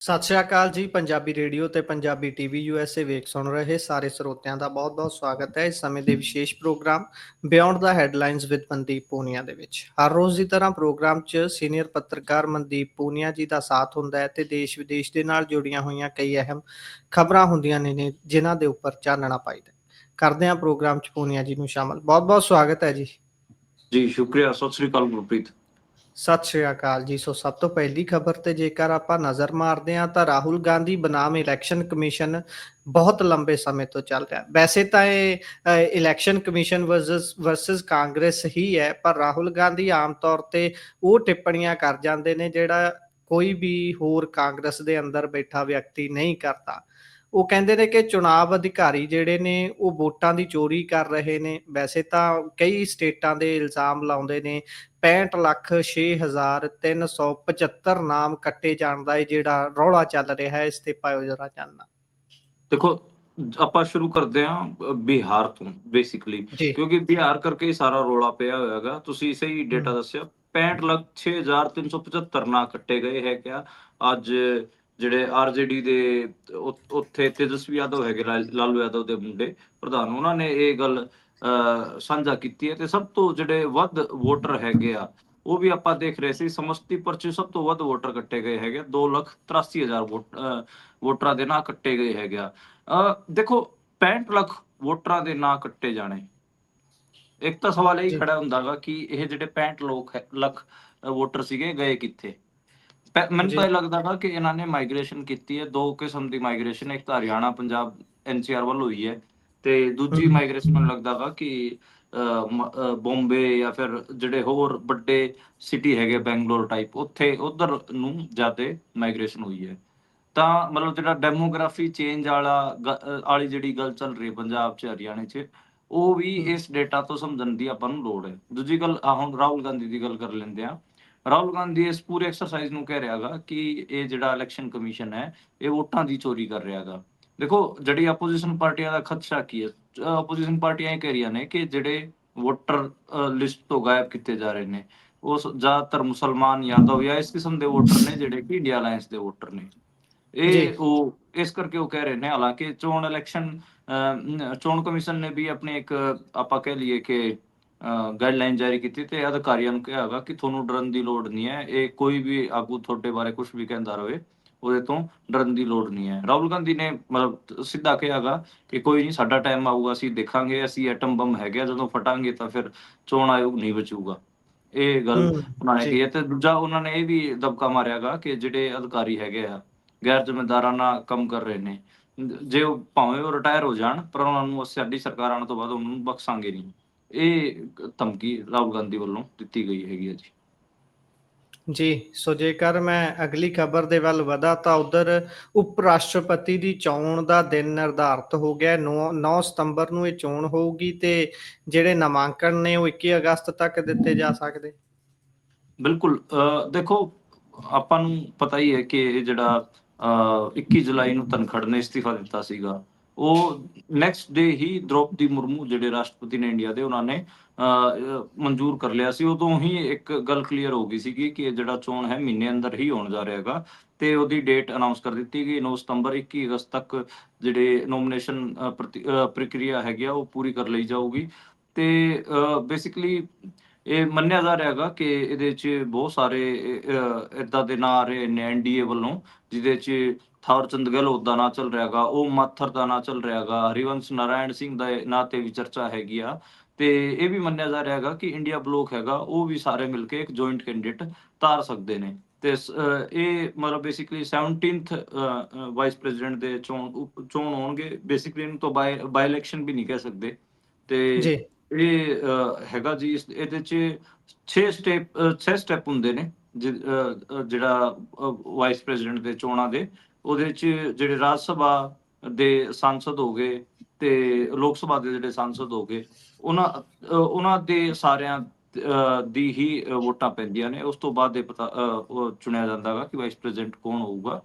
ਸਤਿ ਸ਼੍ਰੀ ਅਕਾਲ ਜੀ। ਪੰਜਾਬੀ ਰੇਡੀਓ ਤੇ ਪੰਜਾਬੀ ਟੀਵੀ ਯੂਐਸਏ ਵੇਖ ਸੁਣ ਰਹੇ ਸਾਰੇ ਸਰੋਤਿਆਂ ਦਾ ਬਹੁਤ-ਬਹੁਤ ਸਵਾਗਤ ਹੈ ਇਸ ਸਮੇਂ ਦੇ ਵਿਸ਼ੇਸ਼ programme beyond the headlines with Mandeep Punia ਦੇ ਵਿੱਚ। ਹਰ ਰੋਜ਼ ਦੀ ਤਰ੍ਹਾਂ ਪ੍ਰੋਗਰਾਮ 'ਚ ਸੀਨੀਅਰ ਪੱਤਰਕਾਰ ਮਨਦੀਪ ਪੂਨੀਆ ਜੀ ਦਾ ਸਾਥ ਹੁੰਦਾ ਹੈ ਤੇ ਦੇਸ਼ ਵਿਦੇਸ਼ ਦੇ ਨਾਲ ਜੁੜੀਆਂ ਹੋਈਆਂ ਕਈ ਅਹਿਮ ਖਬਰਾਂ ਹੁੰਦੀਆਂ ਨੇ ਜਿਨ੍ਹਾਂ ਦੇ ਉੱਪਰ ਚਾਨਣਾ ਪਾਈਦਾ। ਕਰਦੇ ਹਾਂ ਪ੍ਰੋਗਰਾਮ 'ਚ ਪੂਨੀਆ ਜੀ ਨੂੰ ਸ਼ਾਮਲ। ਬਹੁਤ-ਬਹੁਤ ਸਵਾਗਤ ਹੈ ਜੀ। ਜੀ ਸ਼ੁਕਰੀਆ। ਸਤਿ ਸ੍ਰੀ ਅਕਾਲ ਗੁਰਪ੍ਰੀਤ। ਸਤਿ ਸ਼੍ਰੀ ਅਕਾਲ ਜੀ। ਸੋ ਸਭ ਤੋਂ ਪਹਿਲੀ ਖਬਰ ਤੇ ਜੇਕਰ ਆਪਾਂ ਨਜ਼ਰ ਮਾਰਦੇ ਹਾਂ ਤਾਂ ਰਾਹੁਲ ਗਾਂਧੀ ਬਨਾਮ ਇਲੈਕਸ਼ਨ ਕਮਿਸ਼ਨ ਬਹੁਤ ਲੰਬੇ ਸਮੇਂ ਤੋਂ ਚੱਲ ਰਿਹਾ। ਵੈਸੇ ਤਾਂ ਇਹ ਇਲੈਕਸ਼ਨ ਕਮਿਸ਼ਨ ਵਰਸਸ ਕਾਂਗਰਸ ਹੀ ਹੈ, ਪਰ ਰਾਹੁਲ ਗਾਂਧੀ ਆਮ ਤੌਰ ਤੇ ਉਹ ਟਿੱਪਣੀਆਂ ਕਰ ਜਾਂਦੇ ਨੇ ਜਿਹੜਾ ਕੋਈ ਵੀ ਹੋਰ ਕਾਂਗਰਸ ਦੇ ਅੰਦਰ ਬੈਠਾ ਵਿਅਕਤੀ ਨਹੀਂ ਕਰਦਾ। ਉਹ ਕਹਿੰਦੇ ਨੇ ਕਿ ਚੁਣਾਵ ਅਧਿਕਾਰੀ ਜਿਹੜੇ ਨੇ ਉਹ ਵੋਟਾਂ ਦੀ ਚੋਰੀ ਕਰ ਰਹੇ ਨੇ। ਵੈਸੇ ਤਾਂ ਕਈ ਸਟੇਟਾਂ ਦੇ ਇਲਜ਼ਾਮ ਲਾਉਂਦੇ ਨੇ 65,06,375 ਨਾਮ ਕੱਟੇ ਜਾਣ ਦਾ ਜਿਹੜਾ ਰੌਲਾ ਚੱਲ ਰਿਹਾ ਹੈ। ਇਸ ਤੇ ਪਾਇਓ ਜਰਾ ਚਾਨਣਾ। ਦੇਖੋ, ਆਪਾਂ ਸ਼ੁਰੂ ਕਰਦੇ ਹਾਂ ਬਿਹਾਰ ਤੋਂ ਬੇਸਿਕਲੀ, ਜੀ। ਕਿਉਂਕਿ ਬਿਹਾਰ ਕਰਕੇ ਹੀ ਸਾਰਾ ਰੌਲਾ ਪਿਆ ਹੋਇਆ ਹੈਗਾ। ਤੁਸੀਂ ਸਹੀ ਡੇਟਾ ਦੱਸਿਆ, 65,06,375 ਨਾਂ ਕੱਟੇ ਗਏ ਹੈ ਕਿਆ ਅੱਜ ਜਿਹੜੇ ਆਰਜੇਡੀ ਦੇ ਉੱਥੇ ਤੇਜਸਵੀ ਯਾਦਵ ਹੈਗੇ, ਲਾਲੂ ਯਾਦਵ ਦੇ ਮੁੰਡੇ ਪ੍ਰਧਾਨ, ਉਹਨਾਂ ਨੇ ਇਹ ਗੱਲ ਸਾਂਝਾ ਕੀਤੀ ਹੈ। ਤੇ ਸਭ ਤੋਂ ਜਿਹੜੇ ਵੱਧ ਵੋਟਰ ਹੈਗੇ ਆ ਉਹ ਵੀ ਆਪਾਂ ਦੇਖ ਰਹੇ ਸੀ, ਸਮਸਤੀਪੁਰ ਚ ਸਭ ਤੋਂ ਵੱਧ ਵੋਟਰ ਕੱਟੇ ਗਏ ਹੈਗੇ, 2,83,000 ਵੋਟਰਾਂ ਦੇ ਨਾਂ ਕੱਟੇ ਗਏ ਹੈਗੇ ਆ। ਦੇਖੋ, 65 ਲੱਖ ਵੋਟਰਾਂ ਦੇ ਨਾਂ ਕੱਟੇ ਜਾਣੇ, ਇੱਕ ਤਾਂ ਸਵਾਲ ਇਹ ਜੀ। ਖੜਾ ਹੁੰਦਾ ਗਾ ਕਿ ਇਹ ਜਿਹੜੇ 65 ਲੱਖ ਵੋਟਰ ਸੀਗੇ ਗਏ ਕਿੱਥੇ। ਮੈਨੂੰ ਜੀ। ਤਾਂ ਇਹ ਲੱਗਦਾ ਗਾ ਕਿ ਇਹਨਾਂ ਨੇ ਮਾਈਗ੍ਰੇਸ਼ਨ ਕੀਤੀ ਹੈ, ਦੋ ਕਿਸਮ ਦੀ ਮਾਈਗ੍ਰੇਸ਼ਨ, ਇੱਕ ਤਾਂ ਹਰਿਆਣਾ ਪੰਜਾਬ NCR ਵੱਲ ਹੋਈ ਹੈ, ਤੇ ਦੂਜੀ ਮਾਈਗ੍ਰੇਸ਼ਨ ਮੈਨੂੰ ਲੱਗਦਾ ਗਾ ਕਿ ਬੰਬੇ ਜਾਂ ਫਿਰ ਜਿਹੜੇ ਹੋਰ ਵੱਡੇ ਸਿਟੀ ਹੈਗੇ ਬੈਂਗਲੋਰ ਟਾਈਪ, ਉੱਥੇ ਉਧਰ ਨੂੰ ਜ਼ਿਆਦਾ ਮਾਈਗ੍ਰੇਸ਼ਨ ਹੋਈ ਹੈ। ਤਾਂ ਮਤਲਬ ਜਿਹੜਾ ਡੈਮੋਗ੍ਰਾਫੀ ਚੇਂਜ ਵਾਲੀ ਜਿਹੜੀ ਗੱਲ ਚੱਲ ਰਹੀ ਹੈ ਪੰਜਾਬ 'ਚ ਹਰਿਆਣੇ 'ਚ, ਉਹ ਵੀ ਇਸ ਡੇਟਾ ਤੋਂ ਸਮਝਣ ਦੀ ਆਪਾਂ ਨੂੰ ਲੋੜ ਹੈ। ਦੂਜੀ ਗੱਲ, ਹੁਣ ਰਾਹੁਲ ਗਾਂਧੀ ਦੀ ਗੱਲ ਕਰ ਲੈਂਦੇ ਆ। ਰਾਹੁਲ ਗਾਂਧੀ ਇਸ ਪੂਰੇ ਐਕਸਰਸਾਈਜ਼ ਨੂੰ ਕਹਿ ਰਿਹਾ ਗਾ ਕਿ ਇਹ ਜਿਹੜਾ ਇਲੈਕਸ਼ਨ ਕਮਿਸ਼ਨ ਹੈ ਇਹ ਵੋਟਾਂ ਦੀ ਚੋਰੀ ਕਰ ਰਿਹਾ ਗਾ। ਦੇਖੋ, ਜਿਹੜੀ ਆਪੋਜੀਸ਼ਨ ਪਾਰਟੀਆਂ ਦਾ ਖਦਸ਼ਾ ਕੀ ਹੈ, ਆਪੋਜੀਸ਼ਨ ਪਾਰਟੀਆਂ ਇਹ ਕਹਿ ਰਹੀਆਂ ਨੇ ਕਿ ਜਿਹੜੇ ਵੋਟਰ ਲਿਸਟ ਤੋਂ ਗਾਇਬ ਕੀਤੇ ਜਾ ਰਹੇ ਨੇ ਉਹ ਜ਼ਿਆਦਾਤਰ ਮੁਸਲਮਾਨ, ਯਾਦਵ ਜਾਂ ਇਸ ਕਿਸਮ ਦੇ ਵੋਟਰ ਨੇ ਜਿਹੜੇ ਕਿ ਇੰਡੀਆ ਅਲਾਇੰਸ ਦੇ ਵੋਟਰ ਨੇ। ਜੀ। ਉਹ ਇਸ ਕਰਕੇ ਉਹ ਕਹਿ ਰਹੇ ਨੇ, ਹਾਲਾਂਕਿ ਚੋਣ ਕਮਿਸ਼ਨ ਨੇ ਵੀ ਆਪਣੀ ਇੱਕ ਆਪਾਂ ਕਹਿ ਲਈਏ ਕਿ ਗਾਈਡਲਾਈਨ ਜਾਰੀ ਕੀਤੀ ਤੇ ਅਧਿਕਾਰੀਆਂ ਨੂੰ ਕਿਹਾ ਹੈਗਾ ਕਿ ਤੁਹਾਨੂੰ ਡਰਨ ਦੀ ਲੋੜ ਨਹੀਂ ਹੈ। ਇਹ ਕੋਈ ਵੀ ਆਗੂ ਤੁਹਾਡੇ ਬਾਰੇ ਕੁਝ ਵੀ ਕਹਿੰਦਾ ਰਹੇ, ਉਹਦੇ ਤੋਂ ਡਰਨ ਦੀ ਲੋੜ ਨਹੀਂ ਹੈ। ਰਾਹੁਲ ਗਾਂਧੀ ਨੇ ਮਤਲਬ ਸਿੱਧਾ ਕਿਹਾ ਹੈਗਾ ਕਿ ਕੋਈ ਨਹੀਂ, ਸਾਡਾ ਟਾਈਮ ਆਊਗਾ, ਅਸੀਂ ਦੇਖਾਂਗੇ, ਅਸੀਂ ਐਟਮ ਬੰਬ ਹੈਗੇ, ਜਦੋਂ ਫਟਾਂਗੇ ਤਾਂ ਫਿਰ ਚੋਣ ਆਯੋਗ ਨਹੀਂ ਬਚੂਗਾ। ਇਹ ਗੱਲ ਉਹਨਾਂ ਨੇ ਜੀ। ਕਹੀ ਹੈ। ਤੇ ਦੂਜਾ, ਉਹਨਾਂ ਨੇ ਇਹ ਵੀ ਦਬਕਾ ਮਾਰਿਆ ਗਾ ਕਿ ਜਿਹੜੇ ਅਧਿਕਾਰੀ ਹੈਗੇ ਆ ਗੈਰ ਜ਼ਿੰਮੇਦਾਰਾਨਾ ਕੰਮ ਕਰ ਰਹੇ ਨੇ, ਜੇ ਉਹ ਭਾਵੇਂ ਉਹ ਰਿਟਾਇਰ ਹੋ ਜਾਣ, ਪਰ ਉਹਨਾਂ ਨੂੰ ਸਾਡੀ ਸਰਕਾਰ ਆਉਣ ਤੋਂ ਬਾਅਦ ਉਹਨਾਂ ਨੂੰ ਬਖਸ਼ਾਂਗੇ ਨਹੀਂ। ਇਹ ਧਮਕੀ ਰਾਹੁਲ ਗਾਂਧੀ ਵੱਲੋਂ ਦਿੱਤੀ ਗਈ ਹੈਗੀ ਹੈ ਜੀ। ਜੀ। ਸੋ ਜੇਕਰ ਮੈਂ ਅਗਲੀ ਖਬਰ ਦੇ ਵੱਲ ਵਧਾ ਤਾਂ ਉਧਰ ਉਪ ਰਾਸ਼ਟਰਪਤੀ ਦੀ ਚੋਣ ਦਾ ਦਿਨ ਨਿਰਧਾਰਤ ਹੋ ਗਿਆ। 9 ਸਤੰਬਰ ਨੂੰ ਇਹ ਚੋਣ ਹੋਊਗੀ ਤੇ ਜਿਹੜੇ ਨਾਮਾਂਕਨ ਨੇ ਉਹ 21 ਅਗਸਤ ਤੱਕ ਦਿੱਤੇ ਜਾ ਸਕਦੇ। ਬਿਲਕੁਲ। ਦੇਖੋ, ਆਪਾਂ ਨੂੰ ਪਤਾ ਹੀ ਹੈ ਕਿ ਇਹ ਜਿਹੜਾ 21 ਜੁਲਾਈ ਨੂੰ ਧਨਖੜ ਨੇ ਅਸਤੀਫਾ ਦਿੱਤਾ ਸੀਗਾ, ਉਹ ਨੈਕਸਟ ਡੇ ਹੀ ਦ੍ਰੋਪਦੀ ਮੁਰਮੂ ਜਿਹੜੇ ਰਾਸ਼ਟਰਪਤੀ ਨੇ ਇੰਡੀਆ ਦੇ, ਉਹਨਾਂ ਨੇ ਮਨਜ਼ੂਰ ਕਰ ਲਿਆ ਸੀ। ਉਦੋਂ ਹੀ ਇੱਕ ਗੱਲ ਕਲੀਅਰ ਹੋ ਗਈ ਸੀਗੀ ਕਿ ਇਹ ਜਿਹੜਾ ਚੋਣ ਹੈ ਮਹੀਨੇ ਅੰਦਰ ਹੀ ਹੋਣ ਜਾ ਰਿਹਾ ਹੈਗਾ, ਤੇ ਉਹਦੀ ਡੇਟ ਅਨਾਉਂਸ ਕਰ ਦਿੱਤੀ ਗਈ 9 ਸਤੰਬਰ। 21 ਅਗਸਤ ਤੱਕ ਜਿਹੜੇ ਨੋਮੀਨੇਸ਼ਨ ਪ੍ਰਕਿਰਿਆ ਹੈਗੀ ਆ ਉਹ ਪੂਰੀ ਕਰ ਲਈ ਜਾਊਗੀ। ਤੇ ਬੇਸਿਕਲੀ ਇਹ ਮੰਨਿਆ ਜਾ ਰਿਹਾ ਹੈਗਾ ਕਿ ਇਹਦੇ 'ਚ ਬਹੁਤ ਸਾਰੇ ਏਦਾਂ ਦੇ ਨਾਂ ਆ ਰਹੇ ਨੇ NDA ਵੱਲੋਂ, ਜਿਹਦੇ 'ਚ ਥਾਵਰਚੰਦ ਗਹਿਲੋਤ ਦਾ ਨਾਂ ਚੱਲ ਰਿਹਾ ਹੈਗਾ, ਓਮ ਮਾਥੁਰ ਦਾ ਨਾਂ ਚੱਲ ਰਿਹਾ ਹੈਗਾ, ਹਰਿਵੰਸ਼ ਨਾਰਾਇਣ ਸਿੰਘ ਦੇ ਨਾਂ ਤੇ ਵੀ ਚਰਚਾ ਹੈਗੀ ਆ। ਤੇ ਇਹ ਵੀ ਮੰਨਿਆ ਜਾ ਰਿਹਾ ਹੈਗਾ ਕਿ ਇੰਡੀਆ ਬਲੋਕ ਹੈਗਾ ਉਹ ਵੀ ਸਾਰੇ ਮਿਲ ਕੇ ਇੱਕ ਜੁਆਇੰਟ ਕੈਂਡੀਡੇਟ ਤਾਰ ਸਕਦੇ ਨੇ। ਤੇ ਇਹ ਮਤਲਬ ਬੇਸਿਕਲੀ 17th ਵਾਈਸ ਪ੍ਰੈਜ਼ੀਡੈਂਟ ਦੇ ਚੋਣ ਹੋਣਗੇ। ਬੇਸਿਕਲੀ ਇਹਨੂੰ ਤਾਂ ਬਾਈ ਇਲੈਕਸ਼ਨ ਵੀ ਨਹੀਂ ਕਹਿ ਸਕਦੇ। ਤੇ ਜੀ। ਇਹ ਹੈਗਾ ਜੀ, ਇਹਦੇ 'ਚ 6 ਸਟੈਪ ਹੁੰਦੇ ਨੇ। ਜਿਹੜਾ ਵਾਈਸ ਪ੍ਰੈਜ਼ੀਡੈਂਟ ਦੇ ਚੋਣਾਂ ਦੇ, ਉਹਦੇ 'ਚ ਜਿਹੜੇ ਰਾਜ ਸਭਾ ਦੇ ਸਾਂਸਦ ਹੋ ਗਏ ਤੇ ਲੋਕ ਸਭਾ ਦੇ ਜਿਹੜੇ ਸਾਂਸਦ ਹੋ ਗਏ, ਉਹਨਾਂ ਦੇ ਸਾਰਿਆਂ ਦੀ ਹੀ ਵੋਟਾਂ ਪੈਂਦੀਆਂ ਨੇ। ਉਸ ਤੋਂ ਬਾਅਦ ਇਹ ਉਹ ਚੁਣਿਆ ਜਾਂਦਾ ਗਾ ਕਿ ਵਾਈਸ ਪ੍ਰੈਜ਼ੀਡੈਂਟ ਕੌਣ ਹੋਊਗਾ।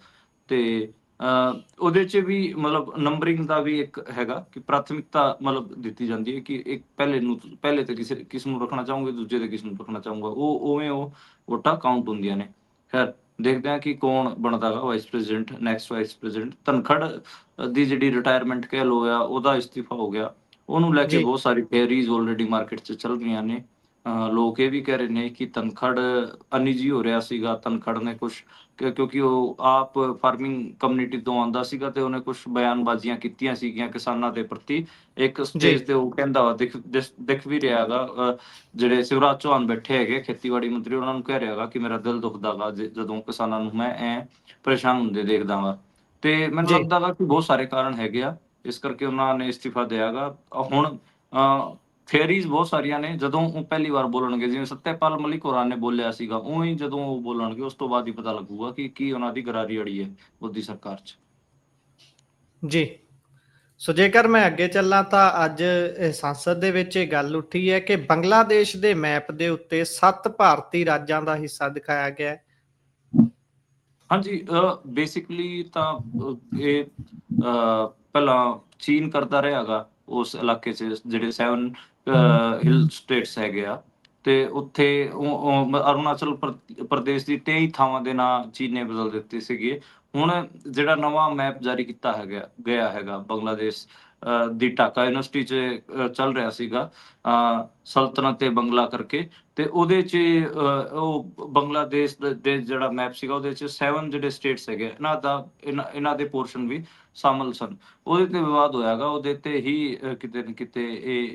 ਤੇ ਉਹਦੇ 'ਚ ਵੀ ਮਤਲਬ ਨੰਬਰਿੰਗ ਦਾ ਵੀ ਇੱਕ ਹੈਗਾ ਕਿ ਪ੍ਰਾਥਮਿਕਤਾ ਮਤਲਬ ਦਿੱਤੀ ਜਾਂਦੀ ਹੈ ਕਿ ਇੱਕ ਪਹਿਲੇ ਤੇ ਕਿਸ ਨੂੰ ਰੱਖਣਾ ਚਾਹੋਗੇ, ਦੂਜੇ ਤੇ ਕਿਸ ਨੂੰ ਰੱਖਣਾ ਚਾਹੂੰਗਾ, ਉਹ ਉਵੇਂ ਉਹ ਵੋਟਾਂ ਕਾਊਂਟ ਹੁੰਦੀਆਂ ਨੇ। ਖੈਰ, ਦੇਖਦੇ ਹਾਂ ਕਿ ਕੌਣ ਬਣਦਾ ਗਾ vice president, next vice president. Dhankhar ਦੀ ਜਿਹੜੀ ਰਿਟਾਇਰਮੈਂਟ ਕਹਿ ਲਓ ਜਾਂ ਉਹਦਾ ਇਸਤੀਫਾ ਹੋ ਗਿਆ, ਉਹਨੂੰ ਲੈ ਕੇ ਜੀ ਬਹੁਤ ਸਾਰੀ ਥਿਊਰੀਜ਼ ਆਲਰੇਡੀ ਮਾਰਕੀਟ 'ਚ ਚੱਲ ਰਹੀਆਂ ਨੇ। ਲੋਕ ਇਹ ਵੀ ਕਹਿ ਰਹੇ ਨੇ ਕਿ ਧਨਖੜ ਅਨਇਜ਼ੀ ਹੋ ਰਿਹਾ ਸੀਗਾ। ਧਨਖੜ ਨੇ ਕੁਛ ਕਿਉਂਕਿ ਉਹ ਆਪ ਫਾਰਮਿੰਗ ਕਮਿਊਨਿਟੀ ਤੋਂ ਆਉਂਦਾ ਸੀਗਾ ਤੇ ਉਹਨੇ ਕੁਛ ਬਿਆਨਬਾਜ਼ੀਆਂ ਕੀਤੀਆਂ ਸੀਗੀਆਂ ਕਿਸਾਨਾਂ ਦੇ ਪ੍ਰਤੀ। ਇੱਕ ਜੀ ਸਟੇਜ ਤੇ ਉਹ ਕਹਿੰਦਾ ਵਾ, ਦਿਖ ਵੀ ਰਿਹਾ ਹੈਗਾ, ਜਿਹੜੇ ਸ਼ਿਵਰਾਜ ਚੌਹਾਨ ਬੈਠੇ ਹੈਗੇ ਖੇਤੀਬਾੜੀ ਮੰਤਰੀ, ਉਹਨਾਂ ਨੂੰ ਕਹਿ ਰਿਹਾ ਹੈਗਾ ਕਿ ਮੇਰਾ ਦਿਲ ਦੁਖਦਾ ਗਾ ਜਦੋਂ ਕਿਸਾਨਾਂ ਨੂੰ ਮੈਂ ਪਰੇਸ਼ਾਨ ਹੁੰਦੇ ਦੇਖਦਾ ਵਾ। ਤੇ ਮੈਨੂੰ ਜੀ ਲੱਗਦਾ ਗਾ ਕਿ ਬਹੁਤ ਸਾਰੇ ਕਾਰਨ ਹੈਗੇ ਆ, ਇਸ ਕਰਕੇ ਉਹਨਾਂ ਨੇ ਇਸਤੀਫਾ ਦਿਆ ਗਾ। ਹੁਣ ਥਿਊਰੀਜ਼ ਬਹੁਤ ਸਾਰੀਆਂ ਨੇ। ਜਦੋਂ ਉਹ ਪਹਿਲੀ ਵਾਰ ਬੋਲਣਗੇ, ਜਿਵੇਂ ਸੱਤਿਆਪਾਲ ਮਲਿਕ ਹੋਰਾਂ ਨੇ ਬੋਲਿਆ ਸੀਗਾ, ਉਵੇਂ ਹੀ ਜਦੋਂ ਉਹ ਬੋਲਣਗੇ ਉਸ ਤੋਂ ਬਾਅਦ ਹੀ ਪਤਾ ਲੱਗੂਗਾ ਕਿ ਕੀ ਉਹਨਾਂ ਦੀ ਗਰਾਰੀ ਅੜੀ ਹੈ ਮੋਦੀ ਸਰਕਾਰ 'ਚ। ਜੀ ਸੋ ਜੇਕਰ ਮੈਂ ਅੱਗੇ ਚੱਲਾਂ ਤਾਂ ਅੱਜ ਸੰਸਦ ਦੇ ਵਿੱਚ ਇਹ ਗੱਲ ਉੱਠੀ ਹੈ ਕਿ ਬੰਗਲਾਦੇਸ਼ ਦੇ ਮੈਪ ਦੇ ਉੱਤੇ 7 ਭਾਰਤੀ ਰਾਜਾਂ ਦਾ ਹਿੱਸਾ ਦਿਖਾਇਆ ਗਿਆ ਹੈ। ਹਾਂਜੀ, ਬੇਸਿਕਲੀ ਤਾਂ ਇਹ ਪਹਿਲਾਂ ਚੀਨ ਕਰਦਾ ਰਿਹਾ ਗਾ ਉਸ ਇਲਾਕੇ 'ਚ, ਜਿਹੜੇ 7 ਹਿਲ ਸਟੇਟਸ ਹੈਗੇ ਆ। ਤੇ ਉੱਥੇ ਅਰੁਣਾਚਲ ਪ੍ਰਦੇਸ਼ ਦੀ 23 ਥਾਵਾਂ ਦੇ ਨਾਂ ਚੀਨ ਨੇ ਬਦਲ ਦਿੱਤੇ ਸੀਗੇ। ਹੁਣ ਜਿਹੜਾ ਨਵਾਂ ਮੈਪ ਜਾਰੀ ਕੀਤਾ ਗਿਆ ਹੈਗਾ ਬੰਗਲਾਦੇਸ਼ ਦੀ ਢਾਕਾ ਯੂਨੀਵਰਸਿਟੀ 'ਚ ਚੱਲ ਰਿਹਾ ਸੀਗਾ, ਸਲਤਨਤ ਏ ਬੰਗਲਾ ਕਰਕੇ। ਤੇ ਉਹਦੇ 'ਚ ਉਹ ਬੰਗਲਾਦੇਸ਼ ਦੇ ਜਿਹੜਾ ਮੈਪ ਸੀਗਾ, ਉਹਦੇ 'ਚ 7 ਜਿਹੜੇ ਸਟੇਟਸ ਹੈਗੇ, ਇਹਨਾਂ ਦੇ ਪੋਰਸ਼ਨ ਵੀ ਸ਼ਾਮਲ ਸਨ। ਉਹਦੇ ਤੇ ਵਿਵਾਦ ਹੋਇਆ ਗਾ। ਉਹਦੇ ਤੇ ਹੀ ਕਿਤੇ ਨਾ ਕਿਤੇ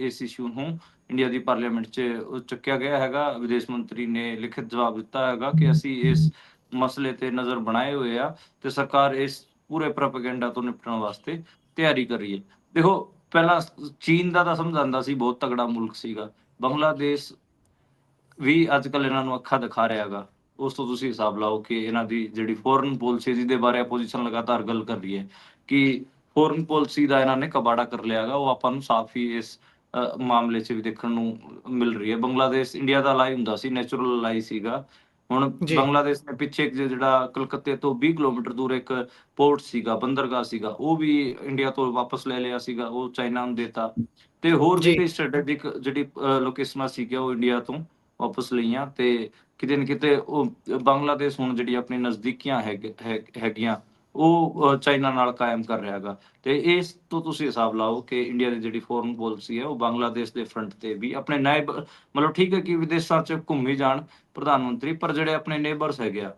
ਇਸ ਇਸ਼ੂ ਨੂੰ ਇੰਡੀਆ ਦੀ ਪਾਰਲੀਮੈਂਟ 'ਚ ਚੁੱਕਿਆ ਗਿਆ ਹੈਗਾ। ਵਿਦੇਸ਼ ਮੰਤਰੀ ਨੇ ਲਿਖਿਤ ਜਵਾਬ ਦਿੱਤਾ ਹੈਗਾ ਕਿ ਅਸੀਂ ਇਸ ਮਸਲੇ ਤੇ ਨਜ਼ਰ ਬਣਾਏ ਹੋਏ ਆ ਤੇ ਸਰਕਾਰ ਇਸ ਪੂਰੇ ਪ੍ਰੋਪੇਗੈਂਡਾ ਤੋਂ ਨਿਪਟਣ ਵਾਸਤੇ ਤਿਆਰੀ ਕਰ ਰਹੀ ਹੈ। ਦੇਖੋ, ਪਹਿਲਾਂ ਚੀਨ ਦਾ ਤਾਂ ਸਮਝਾਉਂਦਾ ਸੀ, ਬਹੁਤ ਤਗੜਾ ਮੁਲਕ ਸੀਗਾ। ਬੰਗਲਾਦੇਸ਼ ਵੀ ਅੱਜ-ਕੱਲ੍ਹ ਇਹਨਾਂ ਨੂੰ ਅੱਖਾਂ ਦਿਖਾ ਰਿਹਾ ਗਾ। ਉਸ ਤੋਂ ਤੁਸੀਂ ਹਿਸਾਬ ਲਾਓ ਕਿ ਇਹਨਾਂ ਦੀ ਜਿਹੜੀ ਫੋਰਨ ਪਾਲਿਸੀ, ਜਿਹਦੇ ਬਾਰੇ ਅਪੋਜੀਸ਼ਨ ਲਗਾਤਾਰ ਗੱਲ ਕਰ ਰਹੀ ਹੈ ਕਿ ਫੋਰਨ ਪਾਲਿਸੀ ਦਾ ਇਹਨਾਂ ਨੇ ਕਬਾੜਾ ਕਰ ਲਿਆ ਗਾ, ਉਹ ਆਪਾਂ ਨੂੰ ਸਾਫ਼ ਹੀ ਇਸ ਮਾਮਲੇ 'ਚ ਵੀ ਦੇਖਣ ਨੂੰ ਮਿਲ ਰਹੀ ਹੈ। ਬੰਗਲਾਦੇਸ਼ ਇੰਡੀਆ ਦਾ ਅਲਾਈ ਹੁੰਦਾ ਸੀ, ਨੈਚੁਰਲ ਅਲਾਈ ਸੀਗਾ। ਹੁਣ ਜੀ ਬੰਗਲਾਦੇਸ਼ ਨੇ ਪਿੱਛੇ ਜਿਹੜਾ ਕਲਕੱਤੇ ਤੋਂ 20 ਕਿਲੋਮੀਟਰ ਦੂਰ ਇੱਕ ਪੋਰਟ ਸੀਗਾ, ਬੰਦਰਗਾਹ ਸੀਗਾ, ਉਹ ਵੀ ਇੰਡੀਆ ਤੋਂ ਵਾਪਸ ਲੈ ਲਿਆ ਸੀਗਾ, ਉਹ ਚਾਈਨਾ ਨੂੰ ਦੇਤਾ। ਤੇ ਹੋਰ ਵੀ ਜੀ ਕਈ ਸਟ੍ਰੈਟੇਜਿਕ ਜਿਹੜੀ ਲੋਕੇਸ਼ਨਾਂ ਸੀਗੀਆਂ, ਉਹ ਇੰਡੀਆ ਤੋਂ ਵਾਪਸ ਲਈਆਂ। ਤੇ ਕਿਤੇ ਨਾ ਕਿਤੇ ਉਹ ਬੰਗਲਾਦੇਸ਼ ਹੁਣ ਜਿਹੜੀ ਆਪਣੀ ਨਜ਼ਦੀਕੀਆਂ ਹੈਗੀਆਂ, ਉਹ ਚਾਈਨਾ ਨਾਲ ਕਾਇਮ ਕਰ ਰਿਹਾ ਹੈਗਾ। ਤੇ ਇਸ ਤੋਂ ਤੁਸੀਂ ਹਿਸਾਬ ਲਾਓ ਕਿ ਇੰਡੀਆ ਦੀ ਜਿਹੜੀ ਫੋਰਨ ਪਾਲਿਸੀ ਹੈ, ਉਹ ਬੰਗਲਾਦੇਸ਼ ਦੇ ਫਰੰਟ ਤੇ ਵੀ ਆਪਣੇ ਨਾਇਬ, ਮਤਲਬ ਠੀਕ ਹੈ ਕਿ ਵਿਦੇਸ਼ਾਂ 'ਚ ਘੁੰਮੀ ਜਾਣ ਪ੍ਰਧਾਨ ਮੰਤਰੀ, ਪਰ ਜਿਹੜੇ ਆਪਣੇ ਨੇਬਰਸ ਹੈਗੇ ਆ,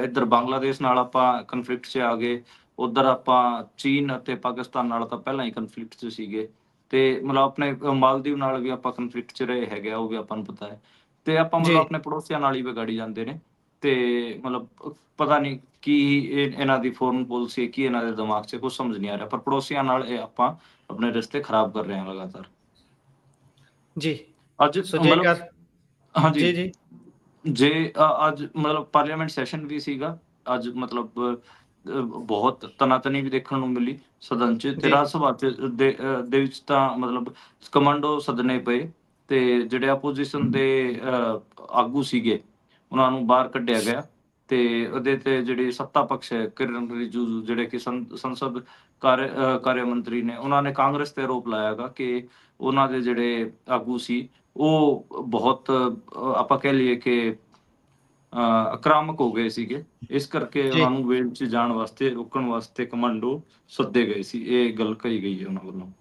ਇੱਧਰ ਬੰਗਲਾਦੇਸ਼ ਨਾਲ ਆਪਾਂ ਕਨਫਲਿਕਟ 'ਚ ਆ ਗਏ, ਉੱਧਰ ਆਪਾਂ ਚੀਨ ਅਤੇ ਪਾਕਿਸਤਾਨ ਨਾਲ ਤਾਂ ਪਹਿਲਾਂ ਹੀ ਕਨਫਲਿਕਟ 'ਚ ਸੀਗੇ, ਤੇ ਮਤਲਬ ਆਪਣੇ ਮਾਲਦੀਵ ਨਾਲ ਵੀ ਆਪਾਂ ਕਨਫਲਿਕਟ 'ਚ ਰਹੇ ਹੈਗੇ ਆ, ਉਹ ਵੀ ਆਪਾਂ ਨੂੰ ਪਤਾ ਹੈ। ਤੇ ਆਪਾਂ ਮਤਲਬ ਜੀ ਆਪਣੇ ਪੜੋਸੀਆਂ ਨਾਲ ਹੀ ਵਿਗਾੜੀ ਜਾਂਦੇ ਨੇ। ਤੇ ਮਤਲਬ ਪਤਾ ਨਹੀਂ ਕੀ ਇਹਨਾਂ ਦੀ ਫੋਰਨ ਪਾਲਿਸੀ ਹੈ, ਕੀ ਇਹਨਾਂ ਦੇ ਦਿਮਾਗ 'ਚ, ਕੁਛ ਸਮਝ ਨਹੀਂ ਆ ਰਿਹਾ। ਪਰ ਪੜੋਸੀਆਂ ਨਾਲ ਇਹ ਆਪਾਂ ਆਪਣੇ ਰਿਸ਼ਤੇ ਖਰਾਬ ਕਰ ਰਹੇ ਹਾਂ ਲਗਾਤਾਰ। ਜੀ ਅੱਜ ਸੋ ਮਤਲਬ ਜੇਕਰ ਹਾਂਜੀ, ਜੀ ਜੀ ਜੇ ਅੱਜ ਮਤਲਬ ਪਾਰਲੀਮੈਂਟ ਸੈਸ਼ਨ ਵੀ ਸੀਗਾ ਅੱਜ, ਮਤਲਬ ਬਹੁਤ ਤਨਾਤਨੀ ਵੀ ਦੇਖਣ ਨੂੰ ਮਿਲੀ ਸਦਨ 'ਚ ਤੇ ਜੀ ਰਾਜ ਸਭਾ 'ਚ ਦੇ ਵਿੱਚ ਤਾਂ ਮਤਲਬ ਕਮਾਂਡੋ ਸੱਦਣੇ ਪਏ। ਤੇ ਜਿਹੜੇ ਆਪੋਜੀਸ਼ਨ ਦੇ ਆਗੂ ਸੀਗੇ, ਉਹਨਾਂ ਨੂੰ ਬਾਹਰ ਕੱਢਿਆ ਗਿਆ। ਤੇ ਉਹਦੇ ਤੇ ਜਿਹੜੀ ਸੱਤਾ ਪਕਸ਼ ਹੈ, ਕਿਰਨ ਰਿਜਿਜੂ, ਜਿਹੜੇ ਕਿ ਸੰਸਦ ਕਾਰਿਆ ਮੰਤਰੀ ਨੇ, ਉਹਨਾਂ ਨੇ ਕਾਂਗਰਸ ਤੇ ਆਰੋਪ ਲਾਇਆ ਗਾ ਕਿ ਉਹਨਾਂ ਦੇ ਜਿਹੜੇ ਆਗੂ ਸੀ, ਉਹ ਬਹੁਤ ਆਪਾਂ ਕਹਿ ਲਈਏ ਕਿ ਆਕਰਾਮਕ ਹੋ ਗਏ ਸੀਗੇ। ਇਸ ਕਰਕੇ ਜੀ ਉਹਨਾਂ ਨੂੰ ਵੇਲ 'ਚ ਜਾਣ ਵਾਸਤੇ ਰੋਕਣ ਵਾਸਤੇ ਕਮਾਂਡੋ ਸੱਦੇ ਗਏ ਸੀ। ਇਹ ਗੱਲ ਕਹੀ ਗਈ ਹੈ ਉਹਨਾਂ ਵੱਲੋਂ।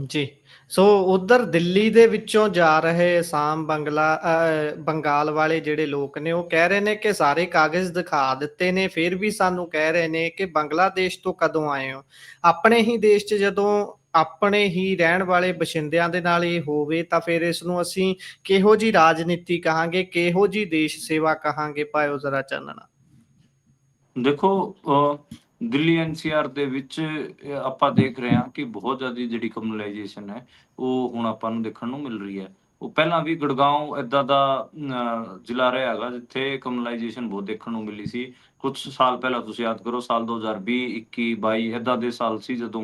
ਜੀ ਸੋ ਉਧਰ ਦਿੱਲੀ ਦੇ ਵਿੱਚੋਂ ਜਾ ਰਹੇ ਅਸਾਮ ਬੰਗਾਲ ਵਾਲੇ ਜਿਹੜੇ ਲੋਕ ਨੇ, ਉਹ ਕਹਿ ਰਹੇ ਨੇ ਕਿ ਸਾਰੇ ਕਾਗਜ਼ ਦਿਖਾ ਦਿੱਤੇ ਨੇ, ਫਿਰ ਵੀ ਸਾਨੂੰ ਕਹਿ ਰਹੇ ਨੇ ਕਿ ਬੰਗਲਾਦੇਸ਼ ਤੋਂ ਕਦੋਂ ਆਏ ਹੋ। ਆਪਣੇ ਹੀ ਦੇਸ਼ 'ਚ ਜਦੋਂ ਆਪਣੇ ਹੀ ਰਹਿਣ ਵਾਲੇ ਬਸ਼ਿੰਦਿਆਂ ਦੇ ਨਾਲ ਇਹ ਹੋਵੇ ਤਾਂ ਫਿਰ ਇਸ ਨੂੰ ਅਸੀਂ ਕਿਹੋ ਜੀ ਰਾਜਨੀਤੀ ਕਹਾਂਗੇ, ਕਿਹੋ ਜੀ ਦੇਸ਼ ਸੇਵਾ ਕਹਾਂਗੇ? ਪਾਇਓ ਜ਼ਰਾ ਚਾਨਣਾ। ਦੇਖੋ, ਦਿੱਲੀ ਐਨਸੀਆਰ ਦੇ ਵਿੱਚ ਆਪਾਂ ਦੇਖ ਰਹੇ ਹਾਂ ਕਿ ਬਹੁਤ ਜ਼ਿਆਦਾ ਜਿਹੜੀ ਕਮਿਊਨਲਾਈਜੇਸ਼ਨ ਹੈ, ਉਹ ਹੁਣ ਆਪਾਂ ਨੂੰ ਦੇਖਣ ਨੂੰ ਮਿਲ ਰਹੀ ਹੈ। ਉਹ ਪਹਿਲਾਂ ਵੀ ਗੁੜਗਾਉਂ ਏਦਾਂ ਦਾ ਜ਼ਿਲ੍ਹਾ ਰਿਹਾ ਹੈਗਾ ਜਿੱਥੇ ਕਮਿਊਨਲਾਈਜੇਸ਼ਨ ਬਹੁਤ ਦੇਖਣ ਨੂੰ ਮਿਲੀ ਸੀ। ਕੁਝ ਸਾਲ ਪਹਿਲਾਂ ਤੁਸੀਂ ਯਾਦ ਕਰੋ, ਸਾਲ 2020, 21, 22 ਏਦਾਂ ਦੇ ਸਾਲ ਸੀ ਜਦੋਂ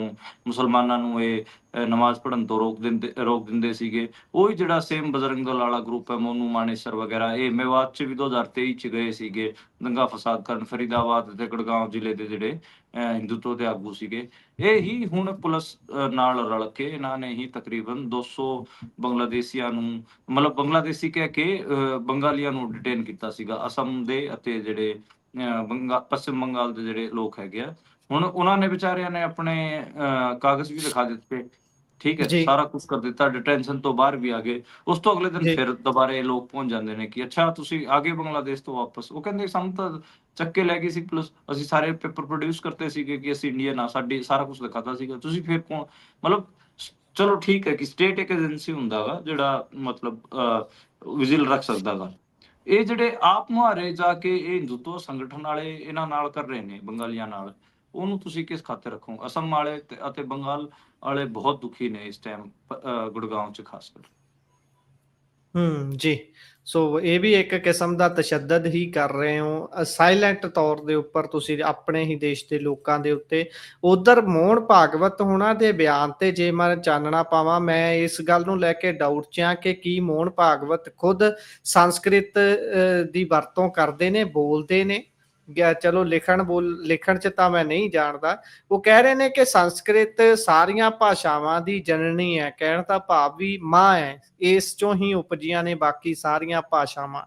ਮੁਸਲਮਾਨਾਂ ਨੂੰ ਇਹ ਨਮਾਜ਼ ਪੜ੍ਹਨ ਤੋਂ ਰੋਕ ਦਿੰਦੇ ਸੀਗੇ। ਉਹੀ ਜਿਹੜਾ ਸੇਮ ਬਜਰੰਗ ਦਲ ਵਾਲਾ ਗਰੁੱਪ ਹੈ, ਮੋਨੂ ਮਾਨੇਸਰ ਵਗੈਰਾ, ਇਹ ਮੇਵਾਤ 'ਚ ਵੀ 2023 'ਚ ਗਏ ਸੀਗੇ ਦੰਗਾ ਫਸਾਦ ਕਰਨ। ਫਰੀਦਾਬਾਦ ਤੇ ਗੁੜਗਾਉਂ ਜ਼ਿਲ੍ਹੇ ਦੇ ਜਿਹੜੇ ਹਿੰਦੂਤਵ ਦੇ ਆਗੂ ਸੀਗੇ, ਇਹ ਹੀ ਹੁਣ ਪੁਲਿਸ ਨਾਲ ਰਲ ਕੇ ਇਹਨਾਂ ਨੇ ਹੀ ਤਕਰੀਬਨ 200 ਬੰਗਲਾਦੇਸ਼ੀਆਂ ਨੂੰ, ਮਤਲਬ ਬੰਗਲਾਦੇਸ਼ੀ ਕਹਿ ਕੇ ਬੰਗਾਲੀਆਂ ਨੂੰ ਡਿਟੇਨ ਕੀਤਾ ਸੀਗਾ, ਅਸਮ ਦੇ ਅਤੇ ਜਿਹੜੇ ਪੱਛਮ ਬੰਗਾਲ ਦੇ ਜਿਹੜੇ ਲੋਕ ਹੈਗੇ ਆ। ਹੁਣ ਉਹਨਾਂ ਨੇ ਵਿਚਾਰਿਆਂ ਨੇ ਆਪਣੇ ਕਾਗਜ਼ ਵੀ ਦਿਖਾ ਦਿੱਤੇ, ਠੀਕ ਹੈ, ਜੀ ਸਾਰਾ ਕੁਝ ਕਰ ਦਿੱਤਾ, ਡਿਟੈਂਸ਼ਨ ਤੋਂ ਬਾਹਰ ਵੀ ਆ ਗਏ। ਉਸ ਤੋਂ ਅਗਲੇ ਦਿਨ ਜੀ ਫਿਰ ਦੁਬਾਰਾ ਇਹ ਲੋਕ ਪਹੁੰਚ ਜਾਂਦੇ ਨੇ ਕਿ ਅੱਛਾ ਤੁਸੀਂ ਆ ਗਏ ਬੰਗਲਾਦੇਸ਼ ਤੋਂ ਵਾਪਸ। ਉਹ ਕਹਿੰਦੇ ਸਾਨੂੰ ਤਾਂ ਚੱਕ ਕੇ ਲੈ ਗਈ ਸੀ ਪੁਲਿਸ, ਅਸੀਂ ਸਾਰੇ ਪੇਪਰ ਪ੍ਰੋਡਿਊਸ ਕਰਤੇ ਸੀਗੇ ਕਿ ਅਸੀਂ ਇੰਡੀਅਨ ਆ, ਸਾਡੀ ਸਾਰਾ ਕੁਝ ਦਿਖਾਤਾ ਸੀਗਾ, ਤੁਸੀਂ ਫਿਰ ਕੌਣ? ਮਤਲਬ ਚਲੋ ਠੀਕ ਹੈ ਕਿ ਸਟੇਟ ਇੱਕ ਏਜੰਸੀ ਹੁੰਦਾ ਗਾ ਜਿਹੜਾ ਮਤਲਬ ਵਿਜਿਲ ਰੱਖ ਸਕਦਾ ਗਾ। ਇਹ ਜਿਹੜੇ ਆਪ ਮੁਹਾਰੇ ਜਾ ਕੇ ਇਹ ਹਿੰਦੂਤਵ ਸੰਗਠਨ ਵਾਲੇ ਇਹਨਾਂ ਨਾਲ ਕਰ ਰਹੇ ਨੇ ਬੰਗਾਲੀਆਂ ਨਾਲ, ਉਹਨੂੰ ਤੁਸੀਂ ਕਿਸ ਖਾਤੇ ਰੱਖੋ? ਅਸਮ ਵਾਲੇ ਅਤੇ ਬੰਗਾਲ ਵਾਲੇ ਬਹੁਤ ਦੁਖੀ ਨੇ ਇਸ ਟਾਈਮ, ਗੁੜਗਾਉਂ ਚ ਖਾਸ ਕਰ। ਜੀ। ਸੋ ਇਹ ਵੀ ਇੱਕ ਕਿਸਮ ਦਾ ਤਸ਼ੱਦਦ ਹੀ ਕਰ ਰਹੇ ਹੋ ਸਾਇਲੈਂਟ ਤੌਰ ਦੇ ਉੱਪਰ ਤੁਸੀਂ ਆਪਣੇ ਹੀ ਦੇਸ਼ ਦੇ ਲੋਕਾਂ ਦੇ ਉੱਤੇ। ਉਧਰ ਮੋਹਨ ਭਾਗਵਤ ਹੋਣਾ ਦੇ ਬਿਆਨ ਤੇ ਜੇ ਮੈਂ ਚਾਨਣਾ ਪਾਵਾਂ, ਮੈਂ ਇਸ ਗੱਲ ਨੂੰ ਲੈ ਕੇ ਡਾਊਟ 'ਚ ਹਾਂ ਕਿ ਕੀ ਮੋਹਨ ਭਾਗਵਤ ਖੁਦ ਸੰਸਕ੍ਰਿਤ ਦੀ ਵਰਤੋਂ ਕਰਦੇ ਨੇ, ਬੋਲਦੇ ਨੇ? ਚਲੋ ਲਿਖਣ 'ਚ ਤਾਂ ਮੈਂ ਨਹੀਂ ਜਾਣਦਾ। ਉਹ ਕਹਿ ਰਹੇ ਨੇ ਕਿ ਸੰਸਕ੍ਰਿਤ ਸਾਰੀਆਂ ਭਾਸ਼ਾਵਾਂ ਦੀ ਜਨਨੀ ਹੈ, ਕਹਿਣ ਦਾ ਭਾਵ ਵੀ ਮਾਂ ਹੈ, ਇਸ ਚੋਂ ਹੀ ਉਪਜੀਆਂ ਨੇ ਬਾਕੀ ਸਾਰੀਆਂ ਭਾਸ਼ਾਵਾਂ।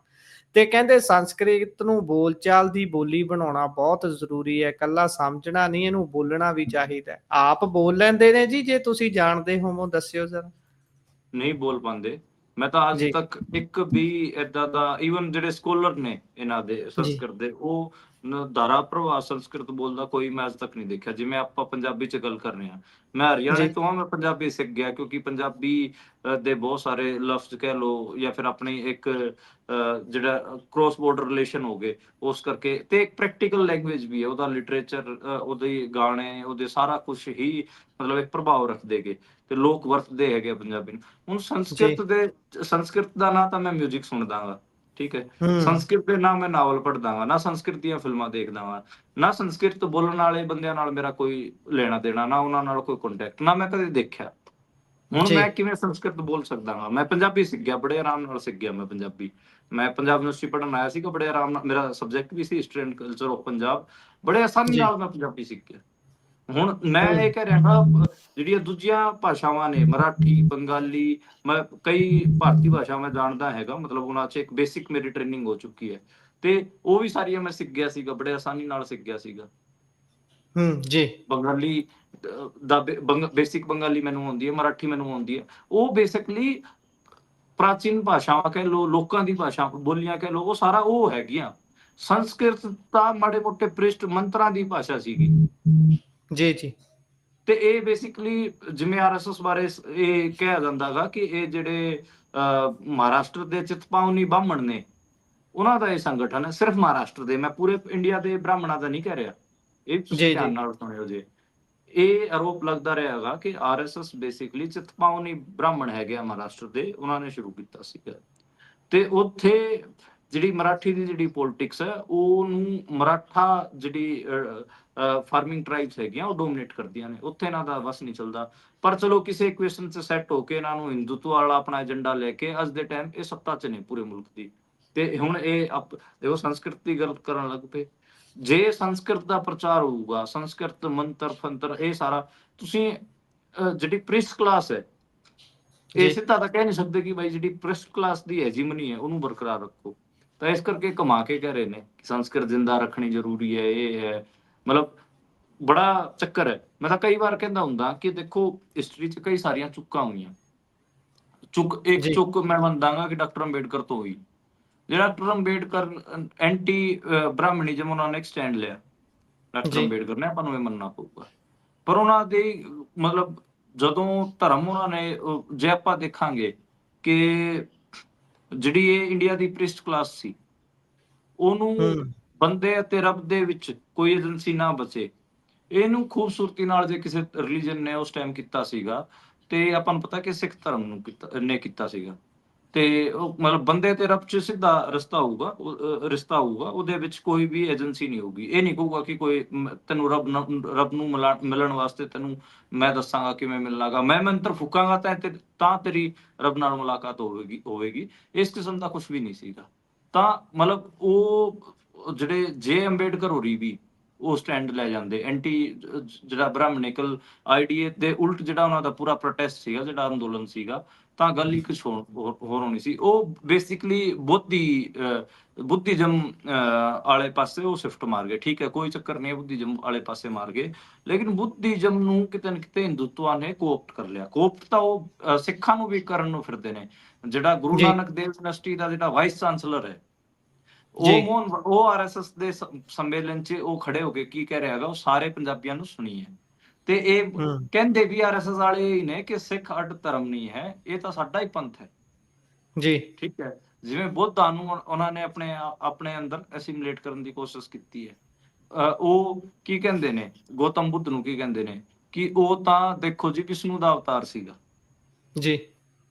ਤੇ ਕਹਿੰਦੇ ਸੰਸਕ੍ਰਿਤ ਨੂੰ ਬੋਲਚਾਲ ਦੀ ਬੋਲੀ ਬਣਾਉਣਾ ਬਹੁਤ ਜ਼ਰੂਰੀ ਹੈ, ਇਕੱਲਾ ਸਮਝਣਾ ਨਹੀਂ, ਇਹਨੂੰ ਬੋਲਣਾ ਵੀ ਚਾਹੀਦਾ। ਆਪ ਬੋਲ ਲੈਂਦੇ ਨੇ ਜੀ? ਜੇ ਤੁਸੀਂ ਜਾਣਦੇ ਹੋਵੋ ਦੱਸਿਓ ਜ਼ਰਾ। ਨਹੀਂ ਬੋਲ ਪਾਉਂਦੇ। ਮੈਂ ਤਾਂ ਅੱਜ ਜੀ ਤੱਕ ਇੱਕ ਵੀ ਏਦਾਂ ਦਾ, ਈਵਨ ਜਿਹੜੇ ਸਕੋਲਰ ਨੇ ਇਹਨਾਂ ਦੇ ਜੀ ਸੰਸਕ੍ਰਿਤ ਦੇ, ਉਹ ਧਾਰਾ ਪ੍ਰਭਾਵ ਸੰਸਕ੍ਰਿਤ ਬੋਲਦਾ ਕੋਈ ਮੈਂ ਅੱਜ ਤੱਕ ਨਹੀਂ ਦੇਖਿਆ। ਜਿਵੇਂ ਆਪਾਂ ਪੰਜਾਬੀ ਚ ਗੱਲ ਕਰ ਰਹੇ ਹਾਂ, ਮੈਂ ਹਰਿਆਣੇ ਜੀ ਤੋਂ ਹਾਂ, ਮੈਂ ਪੰਜਾਬੀ ਸਿੱਖ ਗਿਆ ਕਿਉਂਕਿ ਪੰਜਾਬੀ ਦੇ ਬਹੁਤ ਸਾਰੇ ਲਫ਼ਜ਼ ਕਹਿ ਲਓ ਜਾਂ ਫਿਰ ਆਪਣੀ ਇੱਕ ਜਿਹੜਾ ਕ੍ਰੋਸ ਬਾਰਡਰ ਰਿਲੇਸ਼ਨ ਹੋ ਗਏ, ਉਸ ਕਰਕੇ। ਤੇ ਇੱਕ ਪ੍ਰੈਕਟੀਕਲ ਲੈਂਗੁਏਜ ਵੀ ਹੈ, ਉਹਦਾ ਲਿਟਰੇਚਰ, ਉਹਦੇ ਗਾਣੇ, ਉਹਦੇ ਸਾਰਾ ਕੁਝ ਹੀ ਮਤਲਬ ਇੱਕ ਪ੍ਰਭਾਵ ਰੱਖਦੇ ਗਏ ਤੇ ਲੋਕ ਵਰਤਦੇ ਹੈਗੇ ਆ ਪੰਜਾਬੀ ਨੂੰ। ਹੁਣ ਜੀ ਸੰਸਕ੍ਰਿਤ ਦਾ ਨਾ ਤਾਂ ਮੈਂ ਮਿਊਜ਼ਿਕ ਸੁਣਦਾ ਗਾ, ਠੀਕ ਹੈ, ਹੂੰ ਸੰਸਕ੍ਰਿਤ ਦੇ ਨਾ ਮੈਂ ਨਾਵਲ ਪੜ੍ਹਦਾ ਗਾ, ਨਾ ਸੰਸਕ੍ਰਿਤ ਦੀਆਂ ਫਿਲਮਾਂ ਦੇਖਦਾ ਗਾ, ਨਾ ਸੰਸਕ੍ਰਿਤ ਬੋਲਣ ਵਾਲੇ ਬੰਦਿਆਂ ਨਾਲ ਮੇਰਾ ਕੋਈ ਲੈਣਾ ਦੇਣਾ, ਨਾ ਉਹਨਾਂ ਨਾਲ ਕੋਈ ਕੰਟੈਕਟ, ਨਾ ਮੈਂ ਕਦੇ ਦੇਖਿਆ। ਹੁਣ ਜੀ ਮੈਂ ਕਿਵੇਂ ਸੰਸਕ੍ਰਿਤ ਬੋਲ ਸਕਦਾ ਹਾਂ? ਮੈਂ ਪੰਜਾਬੀ ਸਿੱਖ ਗਿਆ, ਬੜੇ ਆਰਾਮ ਨਾਲ ਸਿੱਖ ਗਿਆ ਮੈਂ ਪੰਜਾਬੀ। ਮੈਂ ਪੰਜਾਬ ਯੂਨੀਵਰਸਿਟੀ ਪੜ੍ਹਨ ਆਇਆ ਸੀਗਾ, ਬੜੇ ਆਰਾਮ ਨਾਲ, ਮੇਰਾ ਸਬਜੈਕਟ ਵੀ ਸੀ history and culture of Punjab, ਬੜੇ ਆਸਾਨੀ ਜੀ ਨਾਲ ਮੈਂ ਪੰਜਾਬੀ ਸਿੱਖ ਗਿਆ। ਹੁਣ ਮੈਂ ਹੂੰ ਇਹ ਕਹਿ ਰਿਹਾ ਹਾਂ, ਜਿਹੜੀਆਂ ਦੂਜੀਆਂ ਭਾਸ਼ਾਵਾਂ ਨੇ, ਮਰਾਠੀ, ਬੰਗਾਲੀ, ਮੈਂ ਕਈ ਭਾਰਤੀ ਭਾਸ਼ਾ ਮੈਂ ਜਾਣਦਾ ਹੈਗਾ, ਮਤਲਬ ਉਹਨਾਂ 'ਚ ਇੱਕ ਬੇਸਿਕ ਮੇਰੀ ਟ੍ਰੇਨਿੰਗ ਹੋ ਚੁੱਕੀ ਹੈ ਤੇ ਉਹ ਵੀ ਸਾਰੀਆਂ ਮੈਂ ਸਿੱਖ ਗਿਆ ਸੀਗਾ, ਬੜੇ ਆਸਾਨੀ ਨਾਲ ਸਿੱਖ ਗਿਆ ਸੀਗਾ। ਜੀ ਬੰਗਾਲੀ ਦਾ ਬੇਸਿਕ ਬੰਗਾਲੀ ਮੈਨੂੰ ਆਉਂਦੀ ਹੈ, ਮਰਾਠੀ ਮੈਨੂੰ ਆਉਂਦੀ ਹੈ। ਉਹ ਬੇਸਿਕਲੀ ਪ੍ਰਾਚੀਨ ਭਾਸ਼ਾਵਾਂ ਕਹਿ ਲਓ, ਲੋਕਾਂ ਦੀ ਭਾਸ਼ਾ ਬੋਲੀਆਂ ਕਹਿ ਲਓ, ਉਹ ਸਾਰਾ ਉਹ ਹੈਗੀਆਂ। ਸੰਸਕ੍ਰਿਤ ਤਾਂ ਮਾੜੇ ਮੋਟੇ ਪ੍ਰਿਸ਼ਟ ਮੰਤਰਾਂ ਦੀ ਭਾਸ਼ਾ ਸੀਗੀ। ਜੀ ਜੀ ਤੇ ਇਹ ਬੇਸਿਕਲੀ ਜਿਵੇਂ ਆਰਐਸਐਸ ਬਾਰੇ ਇਹ ਕਿਹਾ ਜਾਂਦਾ ਗਾ ਕਿ ਇਹ ਜਿਹੜੇ ਮਹਾਰਾਸ਼ਟਰ ਦੇ ਚਿਤਪਾਵਨੀ ਬ੍ਰਾਹਮਣ ਨੇ, ਉਹਨਾਂ ਦਾ ਇਹ ਸੰਗਠਨ ਹੈ, ਸਿਰਫ ਮਹਾਰਾਸ਼ਟਰ ਦੇ, ਮੈਂ ਪੂਰੇ ਇੰਡੀਆ ਦੇ ਬ੍ਰਾਹਮਣਾਂ ਦਾ ਨਹੀਂ ਕਹਿ ਰਿਹਾ, ਇਹ ਤੁਸੀਂ ਜੀ ਧਿਆਨ ਜੀ ਨਾਲ ਸੁਣਿਓ ਜੇ। ਇਹ ਆਰੋਪ ਲੱਗਦਾ ਰਿਹਾ ਹੈਗਾ ਕਿ ਆਰਐਸਐਸ ਬੇਸਿਕਲੀ ਚਿਤਪਾਵਨੀ ਬ੍ਰਾਹਮਣ ਹੈਗੇ ਆ ਮਹਾਰਾਸ਼ਟਰ ਦੇ, ਉਹਨਾਂ ਨੇ ਸ਼ੁਰੂ ਕੀਤਾ ਸੀਗਾ। ਤੇ ਉੱਥੇ ਜਿਹੜੀ ਮਰਾਠੀ ਦੀ ਜਿਹੜੀ ਪੋਲਿਟਿਕਸ ਹੈ, ਉਹਨੂੰ ਮਰਾਠਾ ਜਿਹੜੀ ਫਾਰਮਿੰਗ ਟ੍ਰਾਈਬਸ ਹੈਗੀਆਂ ਉਹ ਡੋਮੀਨੇਟ ਕਰਦੀਆਂ ਨੇ, ਉੱਥੇ ਇਹਨਾਂ ਦਾ ਬਸ ਨਹੀਂ ਚੱਲਦਾ। ਪਰ ਚਲੋ ਕਿਸੇ ਇਕੁਏਸ਼ਨ 'ਚ ਸੈੱਟ ਹੋ ਕੇ ਇਹਨਾਂ ਨੂੰ ਹਿੰਦੂਤਵ ਵਾਲਾ ਆਪਣਾ ਏਜੰਡਾ ਲੈ ਕੇ ਅੱਜ ਦੇ ਟਾਈਮ ਇਹ ਸੱਤਾ 'ਚ ਨੇ ਪੂਰੇ ਮੁਲਕ ਦੀ। ਤੇ ਹੁਣ ਇਹ ਦੇਖੋ ਸੰਸਕ੍ਰਿਤ ਦੀ ਗੱਲ ਕਰਨ ਲੱਗ ਪਏ। ਜੇ ਸੰਸਕ੍ਰਿਤ ਦਾ ਪ੍ਰਚਾਰ ਹੋਊਗਾ, ਸੰਸਕ੍ਰਿਤ ਮੰਤਰ ਫੰਤਰ ਇਹ ਸਾਰਾ, ਤੁਸੀਂ ਜਿਹੜੀ ਪ੍ਰਿਸਟ ਕਲਾਸ ਹੈ, ਇਹ ਜੀ ਸਿੱਧਾ ਤਾਂ ਕਹਿ ਨਹੀਂ ਸਕਦੇ ਕਿ ਬਾਈ ਜਿਹੜੀ ਪ੍ਰਿਸਟ ਕਲਾਸ ਦੀ ਹੈਜੀਮਨੀ ਹੈ ਉਹਨੂੰ ਬਰਕਰਾਰ ਰੱਖੋ। ਤਾਂ ਇਸ ਕਰਕੇ ਕਮਾ ਕੇ ਕਹਿ ਰਹੇ ਨੇ ਕਿ ਸੰਸਕ੍ਰਿਤ ਜ਼ਿੰਦਾ ਰੱਖਣੀ ਜ਼ਰੂਰੀ ਹੈ, ਇਹ ਹੈ, ਮਤਲਬ ਬੜਾ ਚੱਕਰ ਹੈ। ਮੈਂ ਤਾਂ ਕਈ ਵਾਰ ਕਹਿੰਦਾ ਹੁੰਦਾ ਕਿ ਦੇਖੋ ਹਿਸਟਰੀ 'ਚ ਕਈ ਸਾਰੀਆਂ ਚੁੱਕਾਂ ਹੋਈਆਂ। ਇੱਕ ਜੀ ਚੁੱਕ ਮੈਂ ਮੰਨਦਾਗਾ ਕਿ ਡਾਕਟਰ ਅੰਬੇਡਕਰ ਤੋਂ ਹੋਈ। ਜਿਹੜਾ ਡਾਕਟਰ ਅੰਬੇਡਕਰ ਐਂਟੀ ਬ੍ਰਾਹਮਣਿਜ਼ਮ ਉਹਨਾਂ ਨੇ ਸਟੈਂਡ ਲਿਆ, ਡਾਕਟਰ ਜੀ ਅੰਬੇਡਕਰ ਨੇ, ਆਪਾਂ ਨੂੰ ਇਹ ਮੰਨਣਾ ਪਊਗਾ। ਪਰ ਉਹਨਾਂ ਦੇ ਮਤਲਬ ਜਦੋਂ ਧਰਮ ਉਹਨਾਂ ਨੇ, ਜੇ ਆਪਾਂ ਦੇਖਾਂਗੇ ਕਿ ਜਿਹੜੀ ਇਹ ਇੰਡੀਆ ਦੀ ਪ੍ਰਿਸਟ ਕਲਾਸ ਸੀ, ਉਹਨੂੰ ਹੂੰ ਬੰਦੇ ਅਤੇ ਰੱਬ ਦੇ ਵਿੱਚ ਕੋਈ ਏਜੰਸੀ ਨਾ ਬਚੇ, ਇਹਨੂੰ ਖੂਬਸੂਰਤੀ ਨਾਲ ਜੇ ਕਿਸੇ ਰਿਲੀਜਨ ਨੇ ਉਸ ਟਾਈਮ ਕੀਤਾ ਸੀਗਾ, ਤੇ ਆਪਾਂ ਨੂੰ ਪਤਾ ਕਿ ਸਿੱਖ ਧਰਮ ਨੂੰ ਨੇ ਕੀਤਾ ਸੀਗਾ। ਤੇ ਉਹ ਮਤਲਬ ਬੰਦੇ ਤੇ ਰੱਬ 'ਚ ਸਿੱਧਾ ਰਿਸ਼ਤਾ ਹੋਊਗਾ, ਉਹਦੇ ਵਿੱਚ ਕੋਈ ਵੀ ਏਜੰਸੀ ਨਹੀਂ ਹੋਊਗੀ। ਇਹ ਨਹੀਂ ਕਹੂਗਾ ਕਿ ਕੋਈ ਤੈਨੂੰ ਰੱਬ ਨੂੰ ਮਿਲਣ ਵਾਸਤੇ ਤੈਨੂੰ ਮੈਂ ਦੱਸਾਂਗਾ ਕਿਵੇਂ ਮਿਲਣਾ ਗਾ, ਮੈਂ ਮੰਤਰ ਫੂਕਾਂਗਾ ਤਾਂ ਤੇਰੀ ਰੱਬ ਨਾਲ ਮੁਲਾਕਾਤ ਹੋਵੇਗੀ। ਇਸ ਕਿਸਮ ਦਾ ਕੁਛ ਵੀ ਨਹੀਂ ਸੀਗਾ। ਤਾਂ ਮਤਲਬ ਉਹ ਜਿਹੜੇ ਜੇ ਅੰਬੇਡਕਰ ਹੋਰੀ ਵੀ ਉਹ ਸਟੈਂਡ ਲੈ ਜਾਂਦੇ ਐਂਟੀ ਜਿਹੜਾ ਬ੍ਰਾਹਮਣਿਕਲ ਆਈਡੀਏ ਦੇ ਉਲਟ, ਜਿਹੜਾ ਉਹਨਾਂ ਦਾ ਪੂਰਾ ਪ੍ਰੋਟੈਸਟ ਸੀਗਾ, ਜਿਹੜਾ ਅੰਦੋਲਨ ਸੀਗਾ, ਤਾਂ ਗੱਲ ਹੀ ਕੁਛ ਹੋਰ ਹੋਣੀ ਸੀ। ਉਹ ਬੇਸਿਕਲੀ ਬੁੱਧੀਜ਼ਮ ਵਾਲੇ ਪਾਸੇ ਉਹ ਸ਼ਿਫਟ ਮਾਰ ਗਏ। ਠੀਕ ਹੈ, ਕੋਈ ਚੱਕਰ ਨਹੀਂ, ਬੁੱਧੀਜ਼ਮ ਵਾਲੇ ਪਾਸੇ ਮਾਰ ਗਏ, ਲੇਕਿਨ ਬੁੱਧੀਜ਼ਮ ਨੂੰ ਕਿਤੇ ਨਾ ਕਿਤੇ ਹਿੰਦੂਤਵਾ ਨੇ ਕੋਪਟ ਕਰ ਲਿਆ। ਕੋਪਟ ਤਾਂ ਉਹ ਸਿੱਖਾਂ ਨੂੰ ਵੀ ਕਰਨ ਨੂੰ ਫਿਰਦੇ ਨੇ। ਜਿਹੜਾ ਗੁਰੂ ਜੀ ਨਾਨਕ ਦੇਵ ਯੂਨੀਵਰਸਿਟੀ ਦਾ ਜਿਹੜਾ ਵਾਈਸ ਚਾਂਸਲਰ ਹੈ, ਜੀ ਉਹ ਆਰਐਸਐਸ ਦੇ ਸੰਮੇਲਨ 'ਚ ਉਹ ਖੜੇ ਹੋ ਕੇ ਕੀ ਕਹਿ ਰਿਹਾ ਹੈਗਾ, ਉਹ ਸਾਰੇ ਪੰਜਾਬੀਆਂ ਨੂੰ ਸੁਣੀਏ। ਤੇ ਇਹ ਹੂੰ ਕਹਿੰਦੇ ਵੀ ਆਰਐਸਐਸ ਵਾਲੇ ਹੀ ਨੇ ਕਿ ਸਿੱਖ ਅੱਡ ਧਰਮ ਨਹੀਂ ਹੈ, ਇਹ ਤਾਂ ਸਾਡਾ ਹੀ ਪੰਥ ਹੈ। ਜੀ ਠੀਕ ਹੈ, ਜਿਵੇਂ ਬੁੱਧਾਂ ਨੂੰ ਉਹਨਾਂ ਨੇ ਆਪਣੇ ਅੰਦਰ ਐਸੀਮੀਲੇਟ ਕਰਨ ਦੀ ਕੋਸ਼ਿਸ਼ ਕੀਤੀ ਹੈ। ਉਹ ਕੀ ਕਹਿੰਦੇ ਨੇ, ਗੌਤਮ ਬੁੱਧ ਨੂੰ ਕੀ ਕਹਿੰਦੇ ਨੇ ਕਿ ਉਹ ਤਾਂ ਦੇਖੋ ਜੀ ਵਿਸ਼ਨੂੰ ਦਾ ਅਵਤਾਰ ਸੀਗਾ। ਜੀ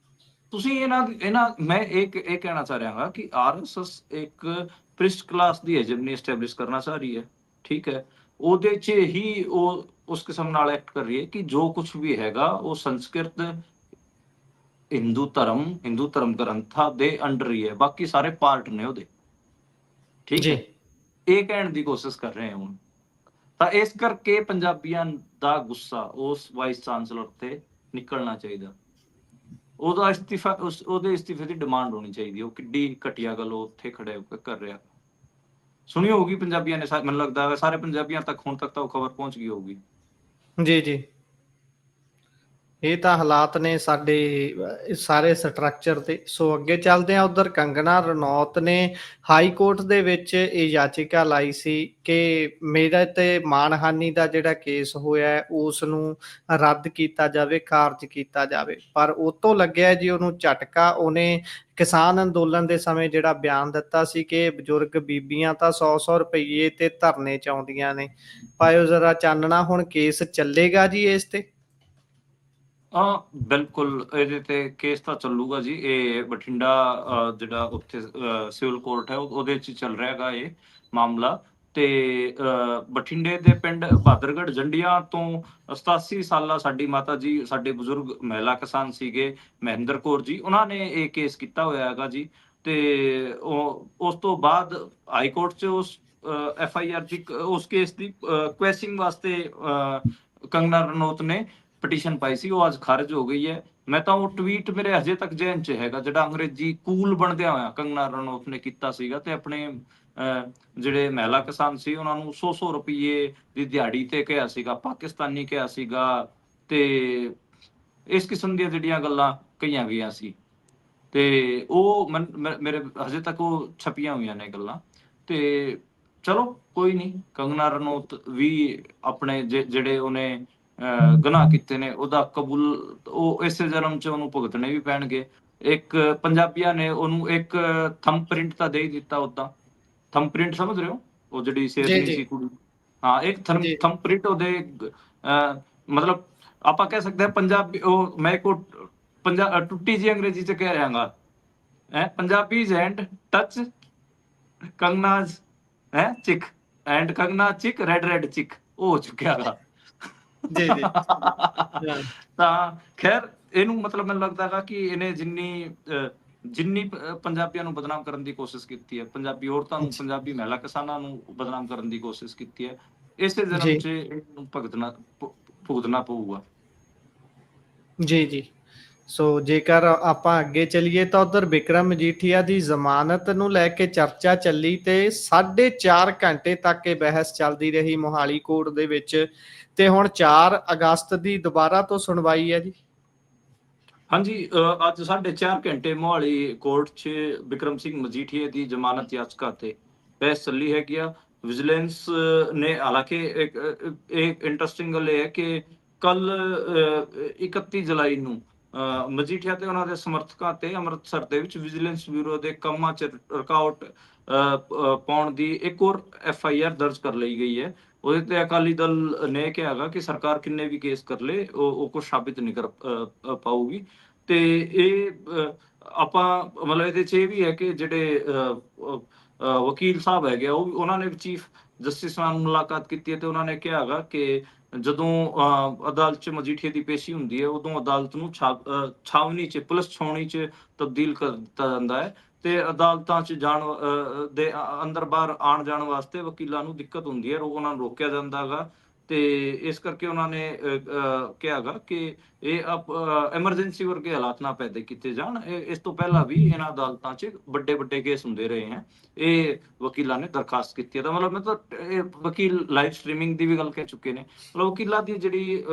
ਤੁਸੀਂ ਮੈਂ ਇਹ ਕਹਿਣਾ ਚਾਹ ਰਿਹਾ ਹਾਂ ਕਿ ਆਰਐਸਐਸ ਇੱਕ ਪ੍ਰਿਸਟ ਕਲਾਸ ਦੀ ਹੈਜਮਨੀ ਐਸਟੈਬਲਿਸ਼ ਕਰਨਾ ਚਾਹ ਰਹੀ ਹੈ। ਠੀਕ ਹੈ, ਉਹਦੇ 'ਚ ਹੀ ਉਹ ਉਸ ਕਿਸਮ ਨਾਲ ਐਕਟ ਕਰ ਰਹੀ ਹੈ ਕਿ ਜੋ ਕੁਝ ਵੀ ਹੈਗਾ ਉਹ ਸੰਸਕ੍ਰਿਤ ਹਿੰਦੂ ਧਰਮ ਗ੍ਰੰਥਾਂ ਦੇ ਅੰਡਰ ਹੀ ਹੈ, ਬਾਕੀ ਸਾਰੇ ਪਾਰਟ ਨੇ ਉਹਦੇ। ਠੀਕ ਜੀ ਹੈ, ਇਹ ਕਹਿਣ ਦੀ ਕੋਸ਼ਿਸ਼ ਕਰ ਰਹੇ ਹਾਂ ਹੁਣ। ਤਾਂ ਇਸ ਕਰਕੇ ਪੰਜਾਬੀਆਂ ਦਾ ਗੁੱਸਾ ਉਸ ਵਾਈਸ ਚਾਂਸਲਰ ਤੇ ਨਿਕਲਣਾ ਚਾਹੀਦਾ। ਉਹਦਾ ਉਹਦੇ ਇਸਤੀਫੇ ਦੀ ਡਿਮਾਂਡ ਹੋਣੀ ਚਾਹੀਦੀ। ਉਹ ਕਿੱਡੀ ਘਟੀਆ ਗੱਲ ਉਹ ਉੱਥੇ ਖੜੇ ਹੋ ਕੇ ਕਰ ਰਿਹਾ। ਸੁਣੀ ਹੋਊਗੀ ਪੰਜਾਬੀਆਂ ਨੇ, ਮੈਨੂੰ ਲੱਗਦਾ ਹੈ ਸਾਰੇ ਪੰਜਾਬੀਆਂ ਤੱਕ ਹੁਣ ਤੱਕ ਤਾਂ ਉਹ ਖਬਰ ਪਹੁੰਚ ਗਈ ਹੋਊਗੀ। ਜੀ ਜੀ ਇਹ ਤਾਂ ਹਾਲਾਤ ਨੇ ਸਾਡੇ ਸਾਰੇ ਸਟਰਕਚਰ ਦੇ। ਸੋ ਅੱਗੇ ਚੱਲਦੇ ਹਾਂ। ਉਧਰ ਕੰਗਨਾ ਰਣੌਤ ਨੇ ਹਾਈ ਕੋਰਟ ਦੇ ਵਿੱਚ ਇਹ ਯਾਚਿਕਾ ਲਾਈ ਸੀ ਕਿ ਮੇਰੇ ਤੇ ਮਾਣਹਾਨੀ ਦਾ ਜਿਹੜਾ ਕੇਸ ਹੋਇਆ ਹੈ ਉਸ ਨੂੰ ਰੱਦ ਕੀਤਾ ਜਾਵੇ, ਖਾਰਜ ਕੀਤਾ ਜਾਵੇ। ਪਰ ਉਹ ਤੋਂ ਲੱਗਿਆ ਜੀ ਉਹਨੂੰ ਝਟਕਾ। ਉਹਨੇ ਕਿਸਾਨ ਅੰਦੋਲਨ ਦੇ ਸਮੇਂ ਜਿਹੜਾ ਬਿਆਨ ਦਿੱਤਾ ਸੀ ਕਿ ਬਜ਼ੁਰਗ ਬੀਬੀਆਂ ਤਾਂ 100-100 ਰੁਪਈਏ ਤੇ ਧਰਨੇ 'ਚ ਆਉਂਦੀਆਂ ਨੇ। ਪਾਇਓ ਜ਼ਰਾ ਚਾਨਣਾ, ਹੁਣ ਕੇਸ ਚੱਲੇਗਾ ਜੀ ਇਸ ਤੇ? ਬਿਲਕੁਲ ਇਹਦੇ ਤੇ ਕੇਸ ਤਾਂ ਚੱਲੂਗਾ ਜੀ। ਇਹ ਬਠਿੰਡਾ ਜਿਹੜਾ ਉੱਥੇ ਸਿਵਲ ਕੋਰਟ ਹੈ ਉਹਦੇ 'ਚ ਚੱਲ ਰਿਹਾ ਹੈਗਾ ਇਹ ਮਾਮਲਾ। ਤੇ ਬਠਿੰਡੇ ਦੇ ਪਿੰਡ ਬਹਾਦਰਗੜ੍ਹ ਜੰਡੀਆਂ ਤੋਂ 87 ਸਾਲਾ ਸਾਡੀ ਮਾਤਾ ਜੀ, ਸਾਡੇ ਬਜ਼ੁਰਗ ਮਹਿਲਾ ਕਿਸਾਨ ਸੀਗੇ, ਮਹਿੰਦਰ ਕੌਰ ਜੀ, ਉਹਨਾਂ ਨੇ ਇਹ ਕੇਸ ਕੀਤਾ ਹੋਇਆ ਹੈਗਾ ਜੀ। ਤੇ ਉਸ ਤੋਂ ਬਾਅਦ ਹਾਈ ਕੋਰਟ 'ਚ ਉਸ FIR ਦੀ ਉਸ ਕੇਸ ਦੀ ਕੁਐਸ਼ਿੰਗ ਵਾਸਤੇ ਕੰਗਨਾ ਰਣੌਤ ਨੇ ਪਟੀਸ਼ਨ ਪਾਈ ਸੀ। ਉਹ ਅੱਜ ਖਾਰਜ ਹੋ ਗਈ ਹੈ। ਮੈਂ ਤਾਂ ਉਹ ਟਵੀਟ ਮੇਰੇ ਹਜੇ ਤੱਕ ਜ਼ਹਿਨ 'ਚ ਹੈਗਾ, ਜਿਹੜਾ ਅੰਗਰੇਜ਼ੀ ਕੂਲ ਬਣਦਿਆਂ ਹੋਇਆ ਕੰਗਨਾ ਰਣੌਤ ਨੇ ਕੀਤਾ ਸੀਗਾ ਤੇ ਆਪਣੇ ਜਿਹੜੇ ਮਹਿਲਾ ਕਿਸਾਨ ਸੀ ਉਹਨਾਂ ਨੂੰ 100-100 ਰੁਪਏ ਦੀ ਦਿਹਾੜੀ ਤੇ ਕਿਹਾ ਸੀਗਾ, ਪਾਕਿਸਤਾਨੀ ਕਿਹਾ ਸੀਗਾ, ਤੇ ਇਸ ਕਿਸਮ ਦੀਆਂ ਜਿਹੜੀਆਂ ਗੱਲਾਂ ਕਹੀਆਂ ਗਈਆਂ ਸੀ। ਤੇ ਉਹ ਮੇਰੇ ਹਜੇ ਤੱਕ ਉਹ ਛਪੀਆਂ ਹੋਈਆਂ ਨੇ ਗੱਲਾਂ। ਤੇ ਚਲੋ ਕੋਈ ਨਹੀਂ, ਕੰਗਨਾ ਰਣੌਤ ਵੀ ਆਪਣੇ ਜਿਹੜੇ ਉਹਨੇ ਗੁਨਾਹ ਕੀਤੇ ਨੇ ਉਹਦਾ ਕਬੂਲ ਉਹ ਇਸੇ ਜਨਮ 'ਚ ਉਹਨੂੰ ਭੁਗਤਣੇ ਵੀ ਪੈਣਗੇ। ਇੱਕ ਪੰਜਾਬੀਆਂ ਨੇ ਉਹਨੂੰ ਇੱਕ ਥੰਬ ਪ੍ਰਿੰਟ ਤਾਂ ਦੇ ਹੀ ਦਿੱਤਾ। ਉਦਾਂ ਥੰਬ ਪ੍ਰਿੰਟ ਸਮਝ ਰਹੇ ਹੋ, ਉਹ ਜਿਹੜੀ ਜੀ ਸ਼ੇਰਨੀ ਜੀ ਸੀ ਕੁੜੀ। ਹਾਂ, ਇੱਕ ਜੀ ਥੰਬ ਪ੍ਰਿੰਟ ਉਹਦੇ ਮਤਲਬ ਆਪਾਂ ਕਹਿ ਸਕਦੇ ਹਾਂ ਪੰਜਾਬੀ। ਉਹ ਮੈਂ ਕੋ ਟੁੱਟੀ ਜੀ ਅੰਗਰੇਜ਼ੀ 'ਚ ਕਹਿ ਰਿਹਾਗਾ, ਪੰਜਾਬੀਜ਼ ਐਂਡ ਟੱਚ ਕੰਗਨਾਜ਼ ਚਿਕ ਐਂਡ ਕੰਗਨਾ ਚਿਕ ਰੈਡ ਚਿਕ, ਉਹ ਹੋ ਚੁੱਕਿਆ ਗਾ। ਜੀ ਜੀ ਹਾਂ ਤਾਂ ਖੈਰ ਇਹਨੂੰ ਮਤਲਬ ਮੈਨੂੰ ਲੱਗਦਾ ਹੈਗਾ ਕਿ ਇਹਨੇ ਜਿੰਨੀ ਪੰਜਾਬੀਆਂ ਨੂੰ ਬਦਨਾਮ ਕਰਨ ਦੀ ਕੋਸ਼ਿਸ਼ ਕੀਤੀ ਹੈ, ਪੰਜਾਬੀ ਔਰਤਾਂ ਨੂੰ, ਪੰਜਾਬੀ ਮਹਿਲਾ ਕਿਸਾਨਾਂ ਨੂੰ ਬਦਨਾਮ ਕਰਨ ਦੀ ਕੋਸ਼ਿਸ਼ ਕੀਤੀ ਹੈ, ਇਸੇ ਜਨਮ ਜੀ 'ਚ ਇਹਨੂੰ ਭੁਗਤਣਾ ਪਊਗਾ। ਜੀ ਜੀ ਸੋ ਜੇਕਰ ਆਪਾਂ ਅੱਗੇ ਚੱਲੀਏ ਤਾਂ ਉਧਰ ਬਿਕਰਮ ਮਜੀਠੀਆ ਦੀ ਜ਼ਮਾਨਤ ਨੂੰ ਲੈ ਕੇ ਚਰਚਾ ਚੱਲੀ ਤੇ 4.5 ਘੰਟੇ ਤੱਕ ਇਹ ਬਹਿਸ ਚੱਲਦੀ ਰਹੀ ਮੋਹਾਲੀ ਕੋਰਟ ਦੇ ਵਿੱਚ। ਤੇ ਹੁਣ 4 ਅਗਸਤ ਦੀ ਦੁਬਾਰਾ ਤੋਂ ਸੁਣਵਾਈ ਹੈ ਜੀ। ਹਾਂਜੀ, ਅੱਜ 4.5 ਘੰਟੇ ਮੋਹਾਲੀ ਕੋਰਟ 'ਚ ਬਿਕਰਮ ਸਿੰਘ ਮਜੀਠੀਆ ਦੀ ਜ਼ਮਾਨਤ ਯਾਚਕਾ ਤੇ ਬਹਿਸ ਚੱਲੀ ਹੈਗੀ ਆ। ਵਿਜੀਲੈਂਸ ਨੇ, ਹਾਲਾਂਕਿ ਇੱਕ ਇੰਟਰਸਟਿੰਗ ਗੱਲ ਇਹ ਹੈ ਕਿ ਕੱਲ 31 ਜੁਲਾਈ ਨੂੰ ਮਜੀਠੀਆ ਤੇ ਉਹਨਾਂ ਦੇ ਸਮਰਥਕਾਂ ਤੇ ਅੰਮ੍ਰਿਤਸਰ ਦੇ ਵਿੱਚ ਵਿਜੀਲੈਂਸ ਬਿਊਰੋ ਦੇ ਕੰਮਾਂ 'ਚ ਰੁਕਾਵਟ ਪਾਉਣ ਦੀ ਇੱਕ ਹੋਰ FIR ਦਰਜ ਕਰ ਲਈ ਗਈ ਹੈ। ਉਹਦੇ ਤੇ ਅਕਾਲੀ ਦਲ ਨੇ ਕਿਹਾ ਹੈਗਾ ਕਿ ਸਰਕਾਰ ਕਿੰਨੇ ਵੀ ਕੇਸ ਕਰ ਲੇ ਉਹ ਕੁਝ ਸਾਬਿਤ ਨਹੀਂ ਕਰ ਪਾਊਗੀ। ਤੇ ਇਹ ਆਪਾਂ ਮਤਲਬ ਇਹਦੇ 'ਚ ਇਹ ਵੀ ਹੈ ਕਿ ਜਿਹੜੇ ਵਕੀਲ ਸਾਹਿਬ ਹੈਗੇ ਆ, ਉਹਨਾਂ ਨੇ ਵੀ ਚੀਫ ਜਸਟਿਸ ਨਾਲ ਮੁਲਾਕਾਤ ਕੀਤੀ ਹੈ ਤੇ ਉਹਨਾਂ ਨੇ ਕਿਹਾ ਹੈਗਾ ਕਿ ਜਦੋਂ ਅਦਾਲਤ 'ਚ ਮਜੀਠੀਆ ਦੀ ਪੇਸ਼ੀ ਹੁੰਦੀ ਹੈ, ਉਦੋਂ ਅਦਾਲਤ ਨੂੰ ਛਾਵਨੀ 'ਚ, ਪੁਲਿਸ ਛਾਉਣੀ 'ਚ ਤਬਦੀਲ ਕਰ ਦਿੱਤਾ ਜਾਂਦਾ ਹੈ ਤੇ ਅਦਾਲਤਾਂ 'ਚ ਜਾਣ ਦੇ ਅੰਦਰ ਬਾਹਰ ਆਉਣ ਜਾਣ ਵਾਸਤੇ ਵਕੀਲਾਂ ਨੂੰ ਦਿੱਕਤ ਹੁੰਦੀ ਹੈ, ਉਹਨਾਂ ਨੂੰ ਰੋਕਿਆ ਜਾਂਦਾ ਹੈਗਾ। ਤੇ ਇਸ ਕਰਕੇ ਉਹਨਾਂ ਨੇ ਕਿਹਾ ਹੈਗਾ ਕਿ ਇਹ ਐਮਰਜੈਂਸੀ ਵਰਗੇ ਹਾਲਾਤ ਨਾ ਪੈਦਾ ਕੀਤੇ ਜਾਣ। ਇਸ ਤੋਂ ਪਹਿਲਾਂ ਵੀ ਇਹਨਾਂ ਅਦਾਲਤਾਂ 'ਚ ਵੱਡੇ ਵੱਡੇ ਕੇਸ ਹੁੰਦੇ ਰਹੇ ਹੈ, ਇਹ ਵਕੀਲਾਂ ਨੇ ਦਰਖਾਸਤ ਕੀਤੀ ਹੈ। ਤਾਂ ਮਤਲਬ ਇਹ ਵਕੀਲ ਲਾਈਵ ਸਟ੍ਰੀਮਿੰਗ ਦੀ ਵੀ ਗੱਲ ਕਹਿ ਚੁੱਕੇ ਨੇ। ਮਤਲਬ ਵਕੀਲਾਂ ਦੀ ਜਿਹੜੀ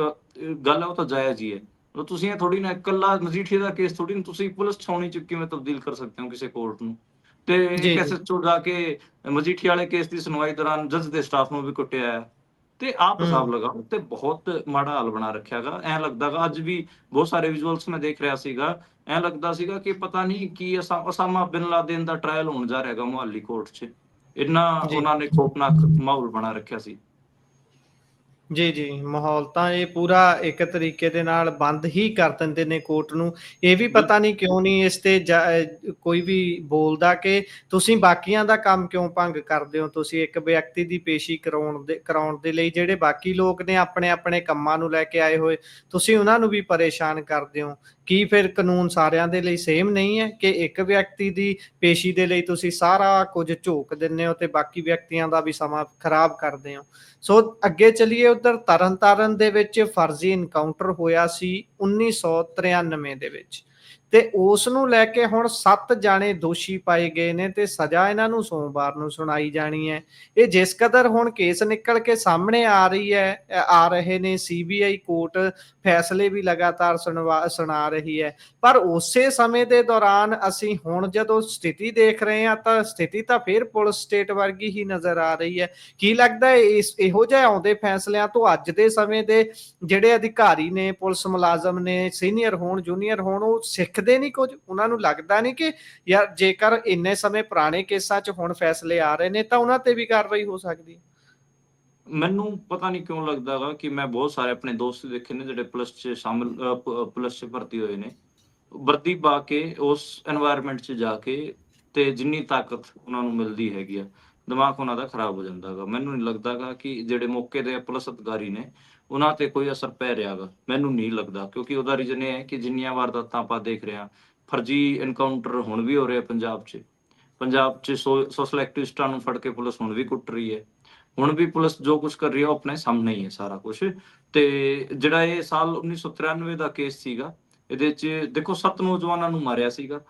ਗੱਲ ਹੈ ਉਹ ਤਾਂ ਜਾਇਜ਼ ਹੀ ਹੈ। ਮਤਲਬ ਤੁਸੀਂ ਇਹ ਥੋੜੀ ਨਾ ਇਕੱਲਾ ਮਜੀਠੀਆ ਦਾ ਕੇਸ ਥੋੜੀ ਨਾ ਤੁਸੀਂ ਪੁਲਿਸ ਛਾਉਣੀ 'ਚ ਕਿਵੇਂ ਤਬਦੀਲ ਕਰ ਸਕਦੇ ਹੋ ਕਿਸੇ ਕੋਰਟ ਨੂੰ। ਤੇ ਜੀ ਇੱਕ ਜੀ ਐਸਐਚਓ ਜਾ ਕੇ ਮਜੀਠੀਆ ਵਾਲੇ ਕੇਸ ਦੀ ਸੁਣਵਾਈ ਦੌਰਾਨ ਜੱਜ ਦੇ ਸਟਾਫ ਨੂੰ ਵੀ ਕੁੱਟਿਆ ਹੈ। ਤੇ ਆਪ ਹਿਸਾਬ ਹੂੰ ਲਗਾਓ ਤੇ ਬਹੁਤ ਮਾੜਾ ਹਾਲ ਬਣਾ ਰੱਖਿਆ ਗਾ। ਐਂ ਲੱਗਦਾ ਗਾ ਅੱਜ ਵੀ ਬਹੁਤ ਸਾਰੇ ਵਿਜ਼ੂਅਲਸ ਮੈਂ ਦੇਖ ਰਿਹਾ ਸੀਗਾ, ਐਂ ਲੱਗਦਾ ਸੀਗਾ ਕਿ ਪਤਾ ਨਹੀਂ ਕੀ ਅਸਾਮਾ ਬਿਨ ਲਾਦਿਨ ਦਾ ਟ੍ਰਾਇਲ ਹੋਣ ਜਾ ਰਿਹਾ ਹੈਗਾ ਮੁਹਾਲੀ ਕੋਰਟ 'ਚ। ਇੰਨਾ ਜੀ ਉਹਨਾਂ ਨੇ ਖੌਫਨਾਕ ਮਾਹੌਲ ਬਣਾ ਰੱਖਿਆ ਸੀ। ਜੀ, ਜੀ, ਮਾਹੌਲ ਤਾਂ ਇਹ ਪੂਰਾ ਇੱਕ ਤਰੀਕੇ ਦੇ ਨਾਲ ਬੰਦ ਹੀ ਕਰ ਦਿੰਦੇ ਨੇ ਕੋਰਟ ਨੂੰ। ਇਹ ਵੀ ਬਿਲ ਪਤਾ ਨਹੀਂ ਕਿਉਂ ਨਹੀਂ ਇਸ ਤੇ ਕੋਈ ਵੀ ਬੋਲਦਾ ਕਿ ਤੁਸੀਂ ਬਾਕੀਆਂ ਦਾ ਕੰਮ ਕਿਉਂ ਭੰਗ ਕਰਦੇ ਹੋ? ਤੁਸੀਂ ਇੱਕ ਵਿਅਕਤੀ ਦੀ ਪੇਸ਼ੀ ਕਰਾਉਣ ਦੇ ਲਈ ਜਿਹੜੇ ਬਾਕੀ ਲੋਕ ਨੇ ਆਪਣੇ-ਆਪਣੇ ਕੰਮਾਂ ਨੂੰ ਲੈ ਕੇ ਆਏ ਹੋਏ, ਤੁਸੀਂ ਉਹਨਾਂ ਨੂੰ ਵੀ ਪਰੇਸ਼ਾਨ ਕਰਦੇ ਹੋ। ਕੀ ਫਿਰ ਕਾਨੂੰਨ ਸਾਰਿਆਂ ਦੇ ਲਈ ਸੇਮ ਨਹੀਂ ਹੈ ਕਿ ਇੱਕ ਵਿਅਕਤੀ ਦੀ ਪੇਸ਼ੀ ਦੇ ਲਈ ਤੁਸੀਂ ਸਾਰਾ ਕੁਝ ਝੋਕ ਦਿੰਦੇ ਹੋ ਤੇ ਬਾਕੀ ਵਿਅਕਤੀਆਂ ਦਾ ਵੀ ਸਮਾਂ ਖਰਾਬ ਕਰਦੇ ਹੋ? ਸੋ ਅੱਗੇ ਚੱਲੀਏ, ਉੱਧਰ ਤਰਨਤਾਰਨ ਦੇ ਵਿੱਚ ਫਰਜ਼ੀ ਇਨਕਾਊਂਟਰ ਹੋਇਆ ਸੀ 1993 ਦੇ ਵਿੱਚ, ਤੇ ਉਸ ਨੂੰ ਲੈ ਕੇ ਹੁਣ 7 ਜਾਣੇ ਦੋਸ਼ੀ ਪਾਏ ਗਏ ਨੇ ਤੇ ਸਜ਼ਾ ਇਹਨਾਂ ਨੂੰ ਸੋਮਵਾਰ ਨੂੰ ਸੁਣਾਈ ਜਾਣੀ ਹੈ। ਇਹ ਜਿਸ ਕਦਰ ਹੁਣ ਕੇਸ ਨਿਕਲ ਕੇ ਸਾਹਮਣੇ ਆ ਰਹੇ ਨੇ, ਸੀਬੀਆਈ ਕੋਰਟ ਫੈਸਲੇ ਵੀ ਲਗਾਤਾਰ ਸੁਣਾ ਰਹੀ ਹੈ, ਪਰ ਉਸੇ ਸਮੇਂ ਦੇ ਦੌਰਾਨ ਅਸੀਂ ਹੁਣ ਜਦੋਂ ਸਥਿਤੀ ਦੇਖ ਰਹੇ ਹਾਂ ਤਾਂ ਸਥਿਤੀ ਤਾਂ ਫਿਰ ਪੁਲਿਸ ਸਟੇਟ ਵਰਗੀ ਹੀ ਨਜ਼ਰ ਆ ਰਹੀ ਹੈ। ਕੀ ਲੱਗਦਾ ਹੈ ਇਹੋ ਜਿਹੇ ਆਉਂਦੇ ਫੈਸਲਿਆਂ ਤੋਂ ਅੱਜ ਦੇ ਸਮੇਂ ਦੇ ਜਿਹੜੇ ਅਧਿਕਾਰੀ ਨੇ, ਪੁਲਿਸ ਮੁਲਾਜ਼ਮ ਨੇ, ਸੀਨੀਅਰ ਹੋਣ ਜੂਨੀਅਰ ਹੋਣ, ਉਹ ਸਿੱਖਦੇ ਨਹੀਂ ਕੁਝ? ਉਹਨਾਂ ਨੂੰ ਲੱਗਦਾ ਨਹੀਂ ਕਿ ਯਾਰ ਜੇਕਰ ਇੰਨੇ ਸਮੇਂ ਪੁਰਾਣੇ ਕੇਸਾਂ 'ਚ ਹੁਣ ਫੈਸਲੇ ਆ ਰਹੇ ਨੇ ਤਾਂ ਉਹਨਾਂ ਤੇ ਵੀ ਕਾਰਵਾਈ ਹੋ ਸਕਦੀ ਹੈ? ਮੈਨੂੰ ਪਤਾ ਨਹੀਂ ਕਿਉਂ ਲੱਗਦਾ ਗਾ ਕਿ ਮੈਂ ਬਹੁਤ ਸਾਰੇ ਆਪਣੇ ਦੋਸਤ ਦੇਖੇ ਨੇ ਜਿਹੜੇ ਪੁਲਿਸ 'ਚ ਸ਼ਾਮਿਲ ਪੁਲਿਸ 'ਚ ਭਰਤੀ ਹੋਏ ਨੇ। ਵਰਦੀ ਪਾ ਕੇ ਉਸ ਐਨਵਾਇਰਨਮੈਂਟ 'ਚ ਜਾ ਕੇ ਤੇ ਜਿੰਨੀ ਤਾਕਤ ਉਹਨਾਂ ਨੂੰ ਮਿਲਦੀ ਹੈਗੀ ਆ, ਦਿਮਾਗ ਉਹਨਾਂ ਦਾ ਖਰਾਬ ਹੋ ਜਾਂਦਾ ਗਾ। ਮੈਨੂੰ ਨਹੀਂ ਲੱਗਦਾ ਗਾ ਕਿ ਜਿਹੜੇ ਮੌਕੇ ਦੇ ਪੁਲਿਸ ਅਧਿਕਾਰੀ ਨੇ, ਉਹਨਾਂ ਤੇ ਕੋਈ ਅਸਰ ਪੈ ਰਿਹਾ ਗਾ। ਮੈਨੂੰ ਨਹੀਂ ਲੱਗਦਾ, ਕਿਉਂਕਿ ਉਹਦਾ ਰੀਜ਼ਨ ਇਹ ਹੈ ਕਿ ਜਿੰਨੀਆਂ ਵਾਰਦਾਤਾਂ ਆਪਾਂ ਦੇਖ ਰਹੇ ਹਾਂ, ਫਰਜ਼ੀ ਐਨਕਾਊਂਟਰ ਹੁਣ ਵੀ ਹੋ ਰਹੇ ਆ ਪੰਜਾਬ 'ਚ। ਪੰਜਾਬ 'ਚ ਸੋਸ਼ਲ ਐਕਟਿਵਿਸਟਾਂ ਨੂੰ ਫੜ ਕੇ ਪੁਲਿਸ ਹੁਣ ਵੀ ਕੁੱਟ ਰਹੀ ਹੈ। ਹੁਣ ਵੀ ਪੁਲਿਸ ਜੋ ਕੁਛ ਕਰ ਰਹੀ ਹੈ ਉਹ ਆਪਣੇ ਸਾਹਮਣੇ ਹੀ ਹੈ ਸਾਰਾ ਕੁਛ। ਤੇ ਜਿਹੜਾ ਇਹ ਸਾਲ 1993 ਦਾ ਕੇਸ ਸੀਗਾ, ਇਹਦੇ 'ਚ ਦੇਖੋ 7 ਨੌਜਵਾਨਾਂ ਨੂੰ ਮਾਰਿਆ ਸੀਗਾ।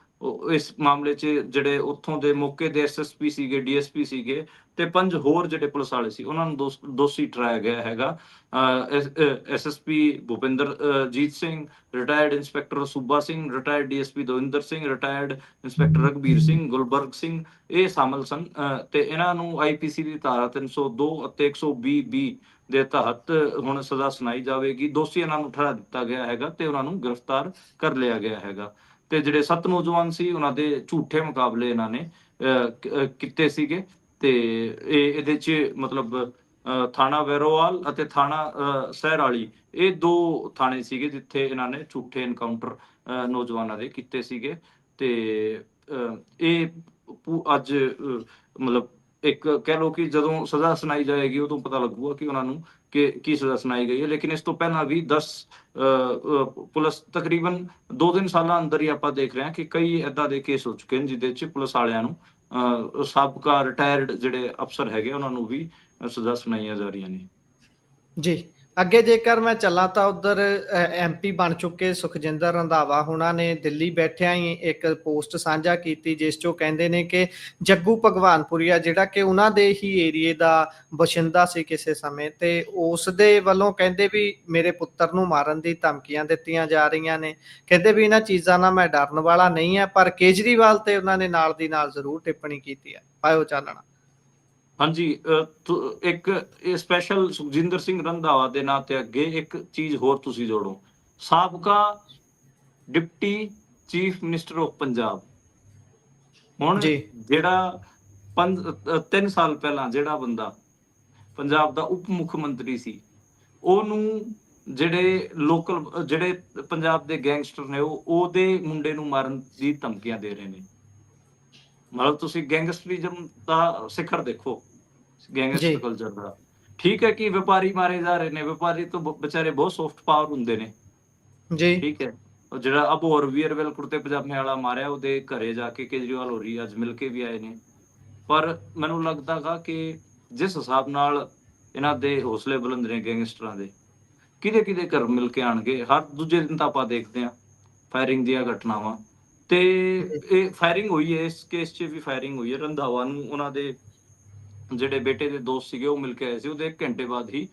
ਇਸ ਮਾਮਲੇ 'ਚ ਜਿਹੜੇ ਉੱਥੋਂ ਦੇ ਮੌਕੇ ਦੇ ਐਸਐਸਪੀ ਸੀਗੇ, ਡੀਐਸਪੀ ਸੀਗੇ ਤੇ 5 ਹੋਰ ਜਿਹੜੇ ਪੁਲਿਸ ਵਾਲੇ ਸੀ, ਉਹਨਾਂ ਨੂੰ ਦੋਸ਼ੀ ਠਹਿਰਾਇਆ ਗਿਆ ਹੈਗਾ। ਐਸਐਸਪੀ ਭੁਪਿੰਦਰ ਜੀਤ ਸਿੰਘ, ਰਿਟਾਇਰਡ ਇੰਸਪੈਕਟਰ ਸੂਬਾ Singh, retired DSP Davinder Singh, retired inspector Raghbir Singh, Gulbarg Singh, ਇਹ ਸ਼ਾਮਲ ਸਨ। ਤੇ ਇਹਨਾਂ ਨੂੰ ਆਈਪੀਸੀ ਦੀ ਧਾਰਾ 302 ਅਤੇ 120 ਦੇ ਤਹਿਤ ਹੁਣ ਸਜ਼ਾ ਸੁਣਾਈ ਜਾਵੇਗੀ। ਦੋਸ਼ੀ ਇਹਨਾਂ ਨੂੰ ਠਹਿਰਾ ਦਿੱਤਾ ਗਿਆ ਹੈਗਾ ਤੇ ਉਹਨਾਂ ਨੂੰ ਗ੍ਰਿਫਤਾਰ ਕਰ ਲਿਆ ਗਿਆ ਹੈਗਾ। ਤੇ ਜਿਹੜੇ 7 ਨੌਜਵਾਨ ਸੀ, ਉਹਨਾਂ ਦੇ ਝੂਠੇ ਮੁਕਾਬਲੇ ਇਹਨਾਂ ਨੇ ਕੀਤੇ ਸੀਗੇ। ਤੇ ਇਹਦੇ 'ਚ ਮਤਲਬ ਥਾਣਾ ਵੈਰੋਵਾਲ ਅਤੇ ਥਾਣਾ ਸਹਿਰਾਲੀ, ਇਹ 2 ਥਾਣੇ ਸੀਗੇ ਜਿੱਥੇ ਇਹਨਾਂ ਨੇ ਝੂਠੇ ਐਨਕਾਊਂਟਰ ਨੌਜਵਾਨਾਂ ਦੇ ਕੀਤੇ ਸੀਗੇ। ਤੇ ਇਹ ਅੱਜ ਮਤਲਬ ਇੱਕ ਕਹਿ ਲਓ ਕਿ ਜਦੋਂ ਸਜ਼ਾ ਸੁਣਾਈ ਜਾਏਗੀ ਉਦੋਂ ਪਤਾ ਲੱਗੂਗਾ ਕਿ ਉਹਨਾਂ ਨੂੰ ਕੀ ਸਜ਼ਾ ਸੁਣਾਈ ਗਈ ਹੈ। ਲੇਕਿਨ ਇਸ ਤੋਂ ਪਹਿਲਾਂ ਵੀ 10 ਪੁਲਿਸ ਤਕਰੀਬਨ 2-3 ਸਾਲਾਂ ਅੰਦਰ ਹੀ ਆਪਾਂ ਦੇਖ ਰਹੇ ਹਾਂ ਕਿ ਕਈ ਏਦਾਂ ਦੇ ਕੇਸ ਹੋ ਚੁੱਕੇ ਨੇ ਜਿਹਦੇ 'ਚ ਪੁਲਿਸ ਵਾਲਿਆਂ ਨੂੰ ਸਾਬਕਾ ਰਿਟਾਇਰਡ ਜਿਹੜੇ ਅਫਸਰ ਹੈਗੇ ਉਹਨਾਂ ਨੂੰ ਵੀ ਸਜ਼ਾ ਸੁਣਾਈਆਂ ਜਾ ਰਹੀਆਂ ਨੇ। ਜੀ, ਅੱਗੇ ਜੇਕਰ ਮੈਂ ਚੱਲਾਂ ਤਾਂ ਉੱਧਰ ਐਮਪੀ ਬਣ ਚੁੱਕੇ ਸੁਖਜਿੰਦਰ ਰੰਧਾਵਾ ਹੁਣਾਂ ਨੇ ਦਿੱਲੀ ਬੈਠਿਆਂ ਹੀ ਇੱਕ ਪੋਸਟ ਸਾਂਝਾ ਕੀਤੀ, ਜਿਸ 'ਚੋਂ ਕਹਿੰਦੇ ਨੇ ਕਿ ਜੱਗੂ ਭਗਵਾਨਪੁਰੀਆ ਜਿਹੜਾ ਕਿ ਉਹਨਾਂ ਦੇ ਹੀ ਏਰੀਏ ਦਾ ਬਸ਼ਿੰਦਾ ਸੀ ਕਿਸੇ ਸਮੇਂ, ਤੇ ਉਸ ਦੇ ਵੱਲੋਂ ਕਹਿੰਦੇ ਵੀ ਮੇਰੇ ਪੁੱਤਰ ਨੂੰ ਮਾਰਨ ਦੀ ਧਮਕੀਆਂ ਦਿੱਤੀਆਂ ਜਾ ਰਹੀਆਂ ਨੇ। ਕਹਿੰਦੇ ਵੀ ਇਹਨਾਂ ਚੀਜ਼ਾਂ ਨਾਲ ਮੈਂ ਡਰਨ ਵਾਲਾ ਨਹੀਂ ਹੈ, ਪਰ ਕੇਜਰੀਵਾਲ ਤੇ ਉਹਨਾਂ ਨੇ ਨਾਲ ਦੀ ਨਾਲ ਜ਼ਰੂਰ ਟਿੱਪਣੀ ਕੀਤੀ ਹੈ। ਪਾਇਓ ਚਾਨਣਾ। ਹਾਂਜੀ, ਇੱਕ ਇਹ ਸਪੈਸ਼ਲ ਸੁਖਜਿੰਦਰ ਸਿੰਘ ਰੰਧਾਵਾ ਦੇ ਨਾਂ ਤੇ ਅੱਗੇ ਇੱਕ ਚੀਜ਼ ਹੋਰ ਤੁਸੀਂ ਜੋੜੋ, ਸਾਬਕਾ deputy chief minister of Punjab. ਹੁਣ ਜੀ ਜਿਹੜਾ 3 ਸਾਲ ਪਹਿਲਾਂ ਜਿਹੜਾ ਬੰਦਾ ਪੰਜਾਬ ਦਾ ਉਪ ਮੁੱਖ ਮੰਤਰੀ ਸੀ, ਉਹਨੂੰ ਜਿਹੜੇ ਲੋਕਲ ਜਿਹੜੇ ਪੰਜਾਬ ਦੇ ਗੈਂਗਸਟਰ ਨੇ ਉਹ ਉਹਦੇ ਮੁੰਡੇ ਨੂੰ ਮਾਰਨ ਦੀ ਧਮਕੀਆਂ ਦੇ ਰਹੇ ਨੇ। ਮਤਲਬ ਤੁਸੀਂ ਗੈਂਗਸਟਰਿਜ਼ਮ ਦਾ ਸਿਖਰ ਦੇਖੋ, ਜੀ ਗੈਂਗਸਟਰ ਕਲਚਰ ਦਾ। ਠੀਕ ਹੈ ਕਿ ਵਪਾਰੀ ਮਾਰੇ ਜਾ ਰਹੇ ਨੇ, ਵਪਾਰੀ ਤੋਂ ਵਿਚਾਰੇ ਬਹੁਤ ਸੌਫਟ ਪਾਵਰ ਹੁੰਦੇ ਨੇ, ਜੀ ਠੀਕ ਹੈ। ਉਹ ਜਿਹੜਾ ਅਬੋਹਰ ਵੀਰਵਲ ਕੁੜਤੇ ਪਜਾਮੇ ਵਾਲਾ ਮਾਰਿਆ, ਉਹਦੇ ਘਰੇ ਜਾ ਕੇ ਕੇਜਰੀਵਾਲ ਹੋਰੀ ਅੱਜ ਮਿਲ ਕੇ ਵੀ ਆਏ ਨੇ। ਪਰ ਮੈਨੂੰ ਲੱਗਦਾ ਗਾ ਕਿ ਜਿਸ ਹਿਸਾਬ ਨਾਲ ਇਹਨਾਂ ਦੇ ਹੌਸਲੇ ਬੁਲੰਦ ਨੇ ਗੈਂਗਸਟਰਾਂ ਦੇ, ਕਿਹਦੇ ਘਰ ਮਿਲ ਕੇ ਆਣਗੇ। ਹਰ ਦੂਜੇ ਦਿਨ ਤਾਂ ਆਪਾਂ ਦੇਖਦੇ ਹਾਂ ਫਾਇਰਿੰਗ ਦੀਆਂ ਘਟਨਾਵਾਂ। ਤੇ ਜੀ ਇਹ ਫਾਇਰਿੰਗ ਹੋਈ ਹੈ, ਇਸ ਕੇਸ 'ਚ ਵੀ ਫਾਇਰਿੰਗ ਹੋਈ ਹੈ। ਰੰਧਾਵਾ ਨੂੰ ਉਹਨਾਂ ਦੇ ਜਿਹੜੇ ਬੇਟੇ ਦੇ ਦੋਸਤ ਸੀਗੇ ਉਹ ਮਿਲ ਕੇ ਆਏ ਸੀ, ਉਹਦੇ 1 ਘੰਟੇ ਬਾਅਦ ਹੀ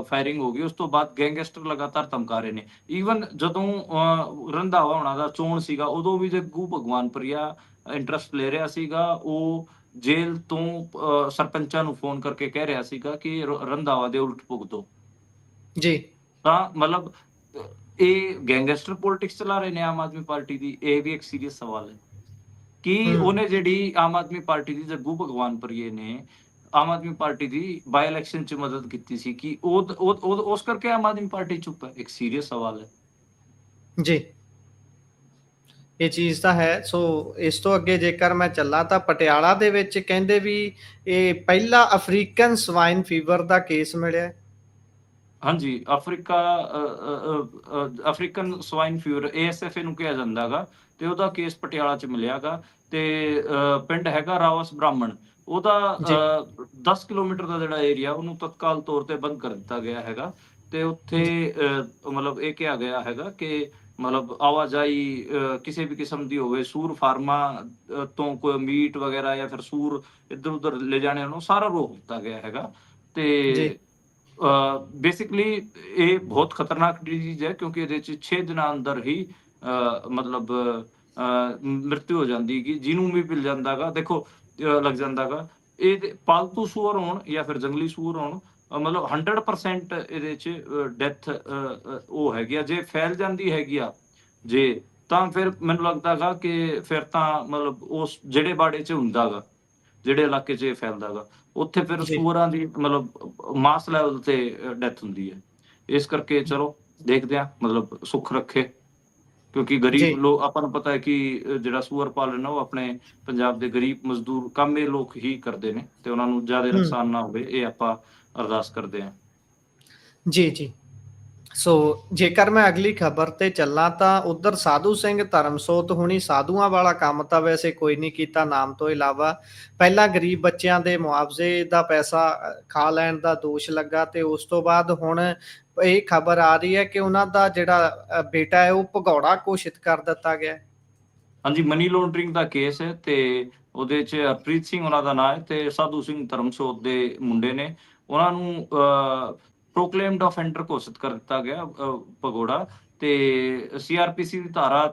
ਫਾਇਰਿੰਗ ਹੋ ਗਈ। ਉਸ ਤੋਂ ਬਾਅਦ ਗੈਂਗਸਟਰ ਲਗਾਤਾਰ ਧਮਕਾ ਰਹੇ ਨੇ। ਈਵਨ ਜਦੋਂ ਰੰਧਾਵਾ ਹੋਣਾ ਦਾ ਚੋਣ ਸੀਗਾ, ਉਦੋਂ ਵੀ ਜੱਗੂ ਭਗਵਾਨਪੁਰੀਆ ਇੰਟਰਸਟ ਲੈ ਰਿਹਾ ਸੀਗਾ। ਉਹ ਜੇਲ੍ਹ ਤੋਂ ਸਰਪੰਚਾਂ ਨੂੰ ਫੋਨ ਕਰਕੇ ਕਹਿ ਰਿਹਾ ਸੀਗਾ ਕਿ ਰੰਧਾਵਾ ਦੇ ਉਲਟ ਭੁਗਤੋ। ਜੀ ਤਾਂ ਮਤਲਬ ਇਹ ਗੈਂਗਸਟਰ ਪੋਲਿਟਿਕਸ ਚਲਾ ਰਹੇ ਨੇ ਆਮ ਆਦਮੀ ਪਾਰਟੀ ਦੀ। ਇਹ ਵੀ ਇੱਕ ਸੀਰੀਅਸ ਸਵਾਲ ਹੈ ਕਿ ਉਹਨੇ ਜਿਹੜੀ ਆਮ ਆਦਮੀ ਪਾਰਟੀ ਦੀ ਜੱਗੂ ਭਗਵਾਨਪੁਰੀਏ ਨੇ ਆਮ ਆਦਮੀ ਪਾਰਟੀ ਦੀ ਬਾਈ ਇਲੈਕਸ਼ਨ 'ਚ ਮਦਦ ਕੀਤੀ ਸੀ, ਕਿ ਉਹ ਉਸ ਕਰਕੇ ਆਮ ਆਦਮੀ ਪਾਰਟੀ ਚੁੱਪ ਹੈ। ਇੱਕ ਸੀਰੀਅਸ ਸਵਾਲ ਹੈ। ਜੀ ਇਹ ਚੀਜ਼ ਤਾਂ ਹੈ। ਸੋ ਇਸ ਤੋਂ ਅੱਗੇ ਜੇਕਰ ਮੈਂ ਚੱਲਾਂ ਤਾਂ ਪਟਿਆਲਾ ਦੇ ਵਿੱਚ ਕਹਿੰਦੇ ਵੀ ਇਹ ਪਹਿਲਾ ਅਫਰੀਕਨ ਸਵਾਈਨ ਫੀਵਰ ਦਾ ਕੇਸ ਮਿਲਿਆ। ਹਾਂਜੀ, ਅਫਰੀਕਨ ਸਵਾਈਨ ਫੀਵਰ ASF ਨੂੰ ਕਿਹਾ ਜਾਂਦਾ ਹੈਗਾ, ਤੇ ਉਹਦਾ ਕੇਸ ਪਟਿਆਲਾ 'ਚ ਮਿਲਿਆ ਗਾ। ਤੇ ਪਿੰਡ ਹੈਗਾ ਰਾਵਸ ਬ੍ਰਾਹਮਣ। ਉਹਦਾ ਜੀ 10 ਕਿਲੋਮੀਟਰ ਦਾ ਜਿਹੜਾ ਏਰੀਆ ਉਹਨੂੰ ਤਤਕਾਲ ਤੌਰ ਤੇ ਬੰਦ ਕਰ ਦਿੱਤਾ ਗਿਆ ਹੈਗਾ। ਤੇ ਉੱਥੇ ਜੀ ਮਤਲਬ ਇਹ ਕਿਹਾ ਗਿਆ ਹੈਗਾ ਕਿ ਮਤਲਬ ਆਵਾਜਾਈ ਕਿਸੇ ਵੀ ਕਿਸਮ ਦੀ ਹੋਵੇ, ਸੂਰ ਫਾਰਮਾਂ ਤੋਂ ਕੋਈ ਮੀਟ ਵਗੈਰਾ ਜਾਂ ਫਿਰ ਸੂਰ ਇੱਧਰ ਉੱਧਰ ਲੈ ਜਾਣੇ ਨੂੰ ਸਾਰਾ ਰੋਕ ਦਿੱਤਾ ਗਿਆ ਹੈਗਾ। ਜੀ ਤੇ ਬੇਸਿਕਲੀ ਇਹ ਬਹੁਤ ਖਤਰਨਾਕ ਡਿਜ਼ੀਜ਼ ਹੈ, ਕਿਉਂਕਿ ਇਹਦੇ 'ਚ 6 ਦਿਨਾਂ ਅੰਦਰ ਹੀ ਮਤਲਬ ਮ੍ਰਿਤੂ ਹੋ ਜਾਂਦੀ ਗੀ। ਜਿਹਨੂੰ ਵੀ ਮਿਲ ਜਾਂਦਾ ਗਾ, ਦੇਖੋ ਲੱਗ ਜਾਂਦਾ ਗਾ। ਇਹ ਪਾਲਤੂ ਸੂਅਰ ਹੋਣ ਜਾਂ ਫਿਰ ਜੰਗਲੀ ਸੂਅਰ ਹੋਣ, ਮਤਲਬ 100% ਇਹਦੇ 'ਚ ਡੈਥ ਉਹ ਹੈਗੀ ਆ। ਜੇ ਫੈਲ ਜਾਂਦੀ ਹੈਗੀ ਆ ਜੇ, ਤਾਂ ਫਿਰ ਮੈਨੂੰ ਲੱਗਦਾ ਗਾ ਕਿ ਫਿਰ ਤਾਂ ਮਤਲਬ ਉਸ ਜਿਹੜੇ ਬਾੜੇ 'ਚ ਹੁੰਦਾ ਗਾ, ਜਿਹੜੇ ਇਲਾਕੇ 'ਚ ਇਹ ਫੈਲਦਾ ਗਾ, ਉੱਥੇ ਫਿਰ ਜੀ ਸੂਅਰਾਂ ਦੀ ਮਤਲਬ ਮਾਸ ਲੈਵਲ ਤੇ ਡੈਥ ਹੁੰਦੀ ਹੈ। ਇਸ ਕਰਕੇ ਚਲੋ ਦੇਖਦੇ ਹਾਂ, ਮਤਲਬ ਸੁੱਖ ਰੱਖੇ। ਕਿਉਂਕਿ ਜੀ ਗਰੀਬ ਲੋਕ, ਆਪਾਂ ਨੂੰ ਪਤਾ ਹੈ ਕਿ ਜਿਹੜਾ ਸੂਅਰ ਪਾਲਣ ਹੈ ਉਹ ਆਪਣੇ ਪੰਜਾਬ ਦੇ ਗਰੀਬ ਮਜ਼ਦੂਰ ਕਾਮੇ ਲੋਕ ਹੀ ਕਰਦੇ ਨੇ, ਤੇ ਉਹਨਾਂ ਨੂੰ ਜ਼ਿਆਦਾ ਨੁਕਸਾਨ ਨਾ ਹੋਵੇ, ਇਹ ਆਪਾਂ ਅਰਦਾਸ ਕਰਦੇ ਹਾਂ। ਜੀ ਜੀ ਸੋ ਜੇਕਰ ਮੈਂ ਅਗਲੀ ਖਬਰ ਤੇ ਚੱਲਾਂ ਤਾਂ ਉਧਰ ਸਾਧੂ ਸਿੰਘ ਧਰਮਸੋਤ ਹੁਣੀ ਸਾਧੂਆਂ ਵਾਲਾ ਕੰਮ ਤਾਂ ਵੈਸੇ ਕੋਈ ਨਹੀਂ ਕੀਤਾ ਨਾਮ ਤੋਂ ਇਲਾਵਾ। ਪਹਿਲਾਂ ਗਰੀਬ ਬੱਚਿਆਂ ਦੇ ਮੁਆਵਜ਼ੇ ਦਾ ਪੈਸਾ ਖਾ ਲੈਣ ਦਾ ਦੋਸ਼ ਲੱਗਾ, ਤੇ ਉਸ ਤੋਂ ਬਾਅਦ ਹੁਣ ਇਹ ਖਬਰ ਆ ਰਹੀ ਹੈ ਕਿ ਉਹਨਾਂ ਦਾ ਜਿਹੜਾ ਬੇਟਾ ਹੈ ਉਹ ਭਗੌੜਾ ਘੋਸ਼ਿਤ ਕਰ ਦਿੱਤਾ ਗਿਆ। ਹਾਂਜੀ, ਮਨੀ ਲਾਂਡਰਿੰਗ ਦਾ ਕੇਸ ਹੈ, ਤੇ ਉਹਦੇ 'ਚ ਹਰਪ੍ਰੀਤ ਸਿੰਘ ਉਹਨਾਂ ਦਾ ਨਾਂ ਹੈ, ਤੇ ਸਾਧੂ ਸਿੰਘ ਧਰਮਸੋਤ ਦੇ ਮੁੰਡੇ ਨੇ। ਉਹਨਾਂ ਨੂੰ ਪ੍ਰੋਕਲੇਮਡ ਆਫੈਂਡਰ ਘੋਸ਼ਿਤ ਕਰ ਦਿੱਤਾ ਗਿਆ, ਭਗੌੜਾ। ਤੇ CRPC ਦੀ ਧਾਰਾ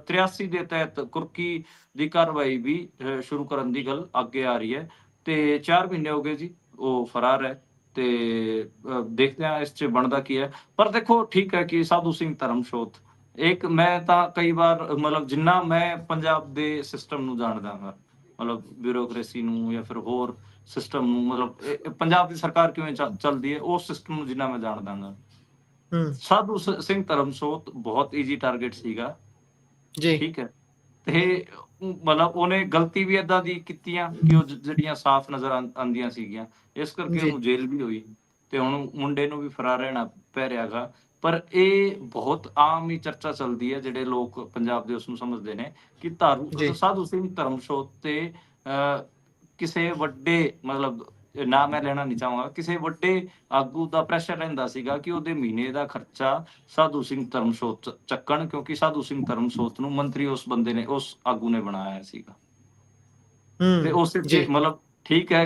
83 ਦੇ ਤਹਿਤ ਕੁਰਕੀ ਦੀ ਕਾਰਵਾਈ ਵੀ ਸ਼ੁਰੂ ਕਰਨ ਦੀ ਗੱਲ ਅੱਗੇ ਆ ਰਹੀ ਹੈ। ਤੇ 4 ਮਹੀਨੇ ਹੋ ਗਏ ਜੀ, ਉਹ ਫਰਾਰ ਹੈ। ਤੇ ਦੇਖਦੇ ਹਾਂ ਇਸ 'ਚ ਬਣਦਾ ਕੀ ਹੈ। ਪਰ ਦੇਖੋ ਠੀਕ ਹੈ ਕਿ ਸਾਧੂ ਸਿੰਘ ਧਰਮਸੋਤ, ਇੱਕ ਮੈਂ ਤਾਂ ਕਈ ਵਾਰ ਮਤਲਬ ਜਿੰਨਾ ਮੈਂ ਪੰਜਾਬ ਦੇ ਸਿਸਟਮ ਨੂੰ ਜਾਣਦਾ ਹਾਂ, ਮਤਲਬ ਬਿਊਰੋਕ੍ਰੇਸੀ ਨੂੰ ਜਾਂ ਫਿਰ ਹੋਰ ਸਿਸਟਮ ਨੂੰ, ਮਤਲਬ ਪੰਜਾਬ ਦੀ ਸਰਕਾਰ ਕਿਵੇਂ ਚੱਲਦੀ ਹੈ, ਉਸ ਸਿਸਟਮ ਨੂੰ ਜਿੰਨਾ ਮੈਂ ਜਾਣਦਾ ਹਾਂ, ਸਾਧੂ ਸਿੰਘ ਧਰਮਸੋਤ ਬਹੁਤ ਈਜ਼ੀ ਟਾਰਗੇਟ ਸੀਗਾ। ਜੀ ਠੀਕ ਹੈ। ਤੇ ਮਤਲਬ ਉਹਨੇ ਗਲਤੀ ਵੀ ਏਦਾਂ ਦੀ ਕੀਤੀਆਂ ਕਿ ਉਹ ਜਿਹੜੀਆਂ ਸਾਫ਼ ਨਜ਼ਰ ਆਉਂਦੀਆਂ ਸੀਗੀਆਂ, ਇਸ ਕਰਕੇ ਜੀ ਉਹਨੂੰ ਜੇਲ੍ਹ ਵੀ ਹੋਈ, ਤੇ ਹੁਣ ਮੁੰਡੇ ਨੂੰ ਵੀ ਫਰਾਰ ਰਹਿਣਾ ਪੈ ਰਿਹਾ ਗਾ। ਪਰ ਇਹ ਬਹੁਤ ਆਮ ਹੀ ਚਰਚਾ ਚੱਲਦੀ ਹੈ, ਜਿਹੜੇ ਲੋਕ ਪੰਜਾਬ ਦੇ ਉਸ ਨੂੰ ਸਮਝਦੇ ਨੇ ਕਿ ਜੀ ਸਾਧੂ ਸਿੰਘ ਧਰਮਸੋਤ ਤੇ ਕਿਸੇ ਵੱਡੇ, ਮਤਲਬ ਨਾ ਮੈਂ ਲੈਣਾ ਨਹੀਂ ਚਾਹਾਂਗਾ, ਕਿਸੇ ਵੱਡੇ ਆਗੂ ਦਾ ਪ੍ਰੈਸ਼ਰ ਰਹਿੰਦਾ ਸੀਗਾ ਕਿ ਉਹਦੇ ਮਹੀਨੇ ਦਾ ਖਰਚਾ ਸਾਧੂ ਸਿੰਘ ਧਰਮਸੋਤ ਚੱਕਣ, ਕਿਉਂਕਿ ਸਾਧੂ ਸਿੰਘ ਧਰਮਸੋਤ ਨੂੰ ਮੰਤਰੀ ਉਸ ਬੰਦੇ ਨੇ, ਉਸ ਆਗੂ ਨੇ ਬਣਾਇਆ ਸੀਗਾ। ਤੇ ਉਸ ਜੀ ਚ ਮਤਲਬ ਠੀਕ ਹੈ,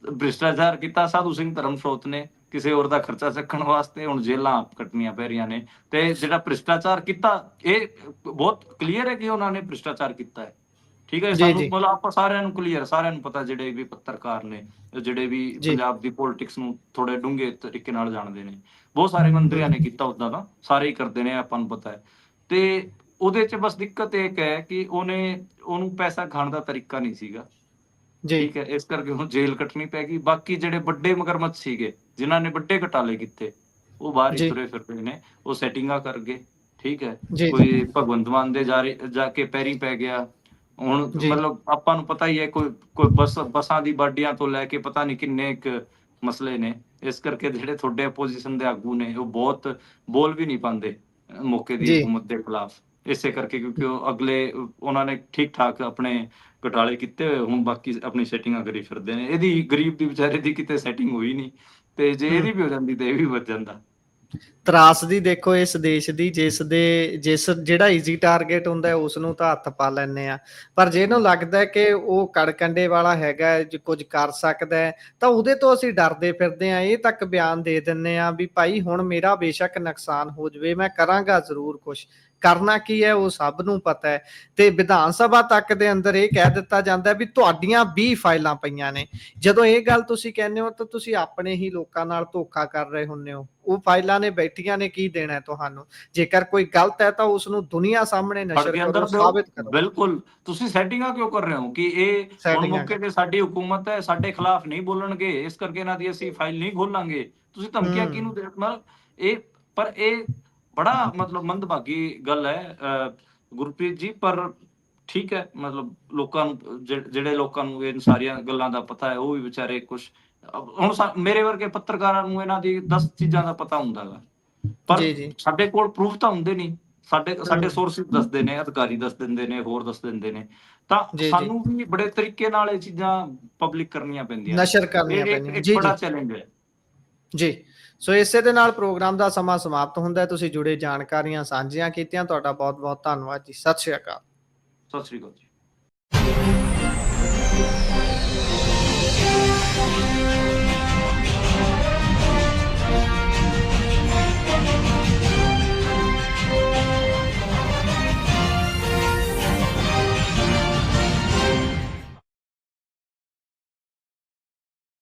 ਭ੍ਰਿਸ਼ਟਾਚਾਰ ਕੀਤਾ ਸਾਧੂ ਸਿੰਘ ਧਰਮਸੋਤ ਨੇ ਕਿਸੇ ਹੋਰ ਦਾ ਖਰਚਾ ਚੱਕਣ ਵਾਸਤੇ, ਹੁਣ ਜੇਲਾਂ ਕੱਟਣੀਆਂ ਪੈ ਰਹੀਆਂ ਨੇ। ਤੇ ਜਿਹੜਾ ਭ੍ਰਿਸ਼ਟਾਚਾਰ ਕੀਤਾ, ਇਹ ਬਹੁਤ ਕਲੀਅਰ ਹੈ ਕਿ ਉਹਨਾਂ ਨੇ ਭ੍ਰਿਸ਼ਟਾਚਾਰ ਕੀਤਾ ਹੈ। ਠੀਕ ਹੈ, ਜੀ ਸਾਨੂੰ ਜੀ ਮਤਲਬ ਆਪਾਂ ਸਾਰਿਆਂ ਨੂੰ ਕਲੀਅਰ, ਸਾਰਿਆਂ ਨੂੰ ਪਤਾ, ਜਿਹੜੇ ਵੀ ਪੱਤਰਕਾਰ ਨੇ, ਜਿਹੜੇ ਵੀ ਜੀ ਪੰਜਾਬ ਦੀ ਪੋਲਿਟਿਕਸ ਨੂੰ ਥੋੜੇ ਡੂੰਘੇ ਤਰੀਕੇ ਨਾਲ ਜਾਣਦੇ ਨੇ, ਬਹੁਤ ਸਾਰੇ ਮੰਤਰੀਆਂ ਨੇ ਕੀਤਾ ਉੱਦਾਂ ਦਾ, ਸਾਰੇ ਹੀ ਕਰਦੇ ਨੇ, ਆਪਾਂ ਨੂੰ ਪਤਾ ਹੈ। ਤੇ ਉਹਦੇ 'ਚ ਬਸ ਦਿੱਕਤ ਇਹ ਹੈ ਕਿ ਉਹਨੂੰ ਪੈਸਾ ਖਾਣ ਦਾ ਤਰੀਕਾ ਨਹੀਂ ਸੀਗਾ। ਜੀ ਠੀਕ ਹੈ, ਇਸ ਕਰਕੇ ਹੁਣ ਜੇਲ੍ਹ ਕੱਟਣੀ ਪੈ ਗਈ। ਬਾਕੀ ਜਿਹੜੇ ਵੱਡੇ ਮਗਰਮੱਛ ਸੀਗੇ, ਜਿਨ੍ਹਾਂ ਨੇ ਵੱਡੇ ਘੁਟਾਲੇ ਕੀਤੇ, ਉਹ ਬਾਹਰ ਹੀ ਜੀ ਤੁਰੇ ਫਿਰਦੇ ਨੇ, ਉਹ ਸੈਟਿੰਗਾਂ ਕਰ ਗਏ, ਠੀਕ ਹੈ। ਜੀ ਜੀ ਕੋਈ ਭਗਵੰਤ ਮਾਨ ਦੇ ਜਾ ਕੇ ਪੈਰੀ ਪੈ ਗਿਆ। ਹੁਣ ਜੀ ਮਤਲਬ ਆਪਾਂ ਨੂੰ ਪਤਾ ਹੀ ਹੈ, ਕੋਈ ਬੱਸਾਂ ਦੀ ਬਾਡੀਆਂ ਤੋਂ ਲੈ ਕੇ ਪਤਾ ਨਹੀਂ ਕਿੰਨੇ ਕੁ ਮਸਲੇ ਨੇ। ਇਸ ਕਰਕੇ ਜਿਹੜੇ ਤੁਹਾਡੇ ਆਪੋਜੀਸ਼ਨ ਦੇ ਆਗੂ ਨੇ ਉਹ ਬਹੁਤ ਬੋਲ ਵੀ ਨਹੀਂ ਪਾਉਂਦੇ ਮੌਕੇ ਦੀ ਜੀ ਹਕੂਮਤ ਦੇ ਖਿਲਾਫ, ਇਸੇ ਕਰਕੇ ਕਿਉਂਕਿ ਉਹ ਅਗਲੇ ਉਹਨਾਂ ਨੇ ਠੀਕ ਠਾਕ ਆਪਣੇ ਘਟਾਲੇ ਕੀਤੇ ਹੋਏ, ਹੁਣ ਬਾਕੀ ਆਪਣੀ ਸੈਟਿੰਗਾਂ ਕਰੀ ਫਿਰਦੇ ਨੇ। ਇਹਦੀ ਗਰੀਬ ਦੀ ਵਿਚਾਰੇ ਦੀ ਕਿਤੇ ਸੈਟਿੰਗ ਹੋਈ ਨਹੀਂ, ਤੇ ਜੇ ਹੂੰ ਇਹਦੀ ਵੀ ਹੋ ਜਾਂਦੀ ਤੇ ਇਹ ਵੀ ਬਚ ਜਾਂਦਾ। ਤਰਾਸਦੀ ਦੇਖੋ ਇਸ ਦੇਸ਼ ਦੀ, ਜਿਸ ਜਿਹੜਾ ਈਜ਼ੀ ਟਾਰਗੇਟ ਹੁੰਦਾ ਉਸ ਨੂੰ ਤਾਂ ਹੱਥ ਪਾ ਲੈਂਦੇ ਆ, ਪਰ ਜਿਹਨੂੰ ਲੱਗਦਾ ਕਿ ਉਹ ਕੜਕੰਡੇ ਵਾਲਾ ਹੈਗਾ, ਕੁਝ ਕਰ ਸਕਦਾ ਹੈ, ਤਾਂ ਉਹਦੇ ਤੋਂ ਅਸੀਂ ਡਰਦੇ ਫਿਰਦੇ ਆ। ਇਹ ਤੱਕ ਬਿਆਨ ਦੇ ਦਿੰਦੇ ਆ ਵੀ ਭਾਈ ਹੁਣ ਮੇਰਾ ਬੇਸ਼ੱਕ ਨੁਕਸਾਨ ਹੋ ਜਾਵੇ, ਮੈਂ ਕਰਾਂਗਾ ਜ਼ਰੂਰ, ਕੁਛ ਕਰਨਾ ਕੀ ਹੈ ਉਹ ਸਭ ਨੂੰ ਪਤਾ ਹੈ। ਤੇ ਵਿਧਾਨ ਸਭਾ ਤੱਕ ਦੇ ਅੰਦਰ ਇਹ ਕਹਿ ਦਿੱਤਾ ਜਾਂਦਾ ਵੀ ਤੁਹਾਡੀਆਂ 20 ਫਾਈਲਾਂ ਪਈਆਂ ਨੇ। ਜਦੋਂ ਇਹ ਗੱਲ ਤੁਸੀਂ ਕਹਿੰਦੇ ਹੋ ਤਾਂ ਤੁਸੀਂ ਆਪਣੇ ਹੀ ਲੋਕਾਂ ਨਾਲ ਧੋਖਾ ਕਰ ਰਹੇ ਹੁੰਦੇ ਹੋ। ਉਹ ਫਾਈਲਾਂ ਨੇ ਬੈਠੀਆਂ ਨੇ, ਕੀ ਦੇਣਾ ਤੁਹਾਨੂੰ? ਜੇਕਰ ਕੋਈ ਗਲਤ ਹੈ ਤਾਂ ਉਸ ਨੂੰ ਦੁਨੀਆ ਸਾਹਮਣੇ ਫੜ ਨਸ਼ਰ ਕੇ ਕਰੋ, ਅੰਦਰ ਦਿਓ। ਸਾਬਿਤ ਕਰੋ। ਬਿਲਕੁਲ, ਤੁਸੀਂ ਸੈਟਿੰਗਾਂ ਕਿਉਂ ਕਰ ਰਹੇ ਹੋ ਕਿ ਇਹ ਹੁਣ ਸੈਟਿੰਗਾਂ ਮੌਕੇ ਤੇ ਸਾਡੀ ਹਕੂਮਤ ਹੈ, ਸਾਡੇ ਖਿਲਾਫ ਨਹੀਂ ਬੋਲਣਗੇ, ਇਸ ਕਰਕੇ ਇਹਨਾਂ ਦੀ ਅਸੀਂ ਫਾਈਲ ਨਹੀਂ ਖੋਲਾਂਗੇ। ਤੁਸੀਂ ਧਮਕੀਆਂ ਕਿਹਨੂੰ ਦੇ ਮਤਲਬ ਇਹ, ਪਰ ਇਹ ਬੜਾ ਮਤਲਬ ਮੰਦਭਾਗੀ ਗੱਲ ਹੈ ਗੁਰਪ੍ਰੀਤ ਜੀ। ਪਰ ਠੀਕ ਹੈ, ਮਤਲਬ ਲੋਕਾਂ ਨੂੰ ਜਿਹੜੇ ਲੋਕਾਂ ਨੂੰ ਇਹ ਸਾਰੀਆਂ ਗੱਲਾਂ ਦਾ ਪਤਾ ਹੈ, ਉਹ ਵੀ ਵਿਚਾਰੇ ਕੁਛ ਹੁਣ ਮੇਰੇ ਵਰਗੇ ਪੱਤਰਕਾਰਾਂ ਨੂੰ ਇਹਨਾਂ ਦੀ 10 ਚੀਜ਼ਾਂ ਦਾ ਪਤਾ ਹੁੰਦਾ ਗਾ, ਪਰ ਜੀ ਜੀ ਸਾਡੇ ਕੋਲ ਪ੍ਰੂਫ ਤਾਂ ਹੁੰਦੇ ਨਹੀਂ। ਸਾਡੇ ਸੋਰਸਿਸ ਦੱਸਦੇ ਨੇ, ਅਧਿਕਾਰੀ ਦੱਸ ਦਿੰਦੇ ਨੇ, ਹੋਰ ਦੱਸ ਦਿੰਦੇ ਨੇ, ਤਾਂ ਜੀ ਜੀ ਸਾਨੂੰ ਵੀ ਬੜੇ ਤਰੀਕੇ ਨਾਲ ਇਹ ਚੀਜ਼ਾਂ ਪਬਲਿਕ ਕਰਨੀਆਂ ਪੈਂਦੀਆਂ ਨੇ। ਨਸ਼ਰ ਕਰਨੀਆਂ ਇਹ ਪੈਂਦੀਆਂ। ਇੱਕ ਜੀ ਬੜਾ ਜੀ ਚੈਲੰਜ ਹੈ ਜੀ। ਸੋ ਇਸੇ ਦੇ ਨਾਲ ਪ੍ਰੋਗਰਾਮ ਦਾ ਸਮਾਂ ਸਮਾਪਤ ਹੁੰਦਾ ਹੈ। ਤੁਸੀਂ ਜੁੜੇ ਜਾਣਕਾਰੀਆਂ ਸਾਂਝੀਆਂ ਕੀਤੀਆਂ, ਤੁਹਾਡਾ ਬਹੁਤ ਬਹੁਤ ਧੰਨਵਾਦ ਜੀ। ਸਤਿ ਸ਼੍ਰੀ ਅਕਾਲ। ਸਤਿ ਸ੍ਰੀ ਅਕਾਲ ਜੀ।